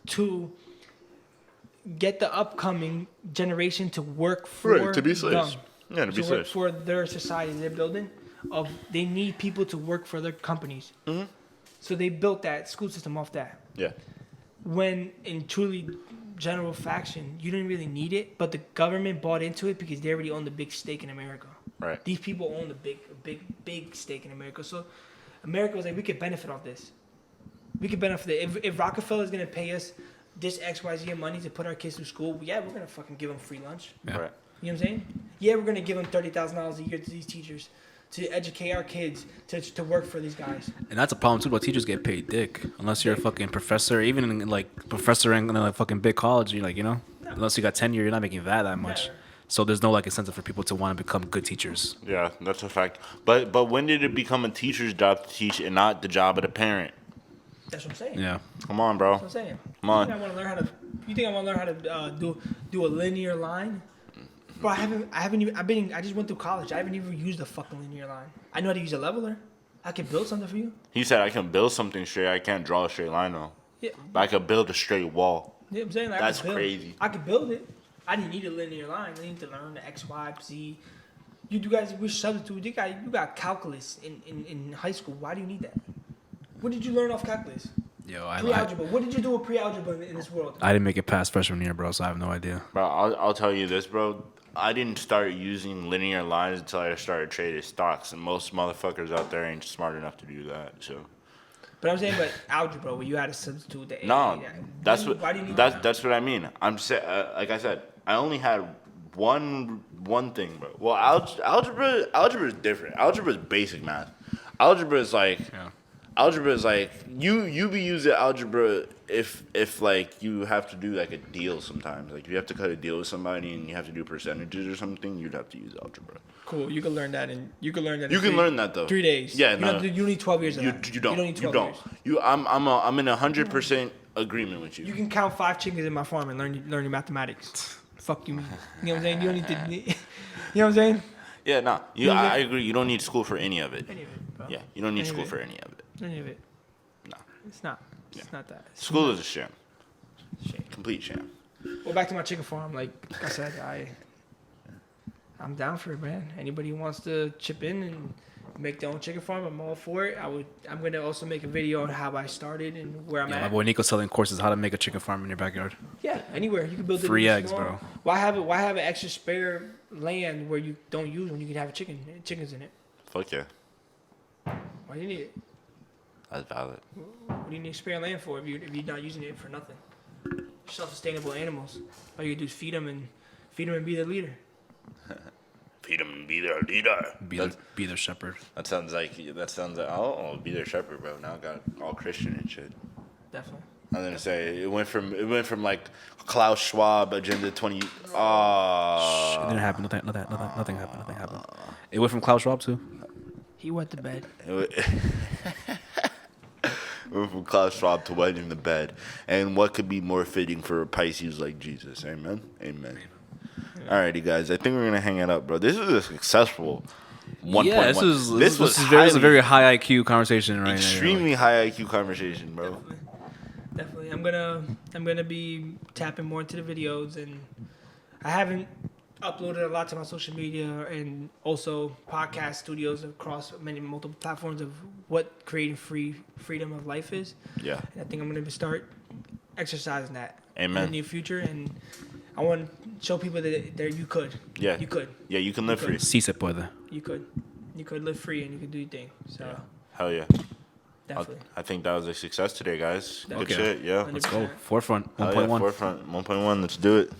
to get the upcoming generation to work for Right, to be slaves. them. Yeah, to be work slaves. for their society they're building. They need people to work for their companies. Mm-hmm. So they built that school system off that. Yeah. When in truly general faction, you didn't really need it, but the government bought into it because they already own the big stake in America. Right. These people own the big stake in America. So America was like, we could benefit off this. We could benefit if Rockefeller is gonna pay us this XYZ money to put our kids through school, yeah, we're gonna fucking give them free lunch. Yeah. Right. You know what I'm saying? Yeah, we're gonna give them $30,000 a year to these teachers to educate our kids to work for these guys. And that's a problem too. But teachers get paid dick unless you're a fucking professor, even in, like professor in a fucking big college. You like No. unless you got tenure, you're not making that much. Never. So there's no like incentive for people to want to become good teachers. Yeah, that's a fact. But when did it become a teacher's job to teach and not the job of the parent? That's what I'm saying. Yeah. Come on, bro. That's what I'm saying. Come on. You think I want to learn how to do a linear line? Bro, I just went through college. I haven't even used a fucking linear line. I know how to use a leveler. I can build something for you. He said I can build something straight. I can't draw a straight line though. Yeah. But I can build a straight wall. You know what I'm saying? Like, That's I could build, crazy. I could build it. I didn't need a linear line. I need to learn the X, Y, Z. You guys, we substitute. You got calculus in high school. Why do you need that? What did you learn off calculus? Yo, I Pre-algebra. What did you do with pre-algebra in this world? didn't make it past freshman year, bro. So I have no idea. Bro, I'll tell you this, bro. I didn't start using linear lines until I started trading stocks, and most motherfuckers out there ain't smart enough to do that. So But I'm saying, but algebra, where you had to substitute the A. no, that's Why do you need that's that? that's what I mean. I'm like I said, I only had one thing, bro. Well, algebra is different. Algebra is basic math. Algebra is like. Yeah. Algebra is like you be using algebra if like you have to do like a deal sometimes. Like if you have to cut a deal with somebody and you have to do percentages or something, you'd have to use algebra. Cool. You can learn that You can learn that though. 3 days. Yeah, you no. don't, you don't need 12 years of You that. you don't. You don't need You 12 don't. years. I'm in 100% agreement with you. You can count 5 chickens in my farm and learn your mathematics. Fuck you, mean. You know what I'm saying? You don't need to. You know what I'm saying? Yeah, nah. You know I that- agree. You don't need school for any of it. Any of it, bro. Yeah, you don't need Any of school it. for any of it. Any of it. No. It's not. It's not that. It's School is a sham. shame. Complete sham. Well, back to my chicken farm. Like I said, I'm down for it, man. Anybody who wants to chip in and make their own chicken farm, I'm all for it. I'm gonna also make a video on how I started and where I'm Yeah, at. my boy Nico's selling courses how to make a chicken farm in your backyard. Yeah, anywhere you can build it. Free in eggs, small. bro. Why have it? Why have an extra spare land where you don't use when you can have chickens in it? Fuck yeah. Why do you need it? That's valid. What do you need spare land for if you're not using it for nothing? Self-sustainable animals. All you do is feed them and be the leader. Feed them and be their leader. Be their shepherd. That sounds like oh, be their shepherd, bro. Now I got all Christian and shit. Definitely. I was gonna say it went from like Klaus Schwab Agenda 20. Oh, It didn't happen. Nothing happened. It went from Klaus Schwab too. He went to bed. it went from Klaus Schwab to wet in the bed. And what could be more fitting for a Pisces like Jesus? Amen. Amen. Alrighty, guys. I think we're gonna hang it up, bro. This was a successful 1.1. Yeah, this was a very high IQ conversation right now. Extremely high IQ conversation, bro. Definitely. I'm gonna be tapping more into the videos, and I haven't uploaded a lot to my social media and also podcast studios across multiple platforms of what creating freedom of life is. Yeah. And I think I'm gonna start exercising that in Amen. the near future, and I want to show people that you could. Yeah. You could. Yeah, you can live free. Sí se puede. You could. You could live free and you could do your thing. So Hell yeah. definitely. I think that was a success today, guys. Good Okay. shit. Yeah. Let's go. 4Front Hell yeah, 1.1. 4Front 1.1. Let's do it.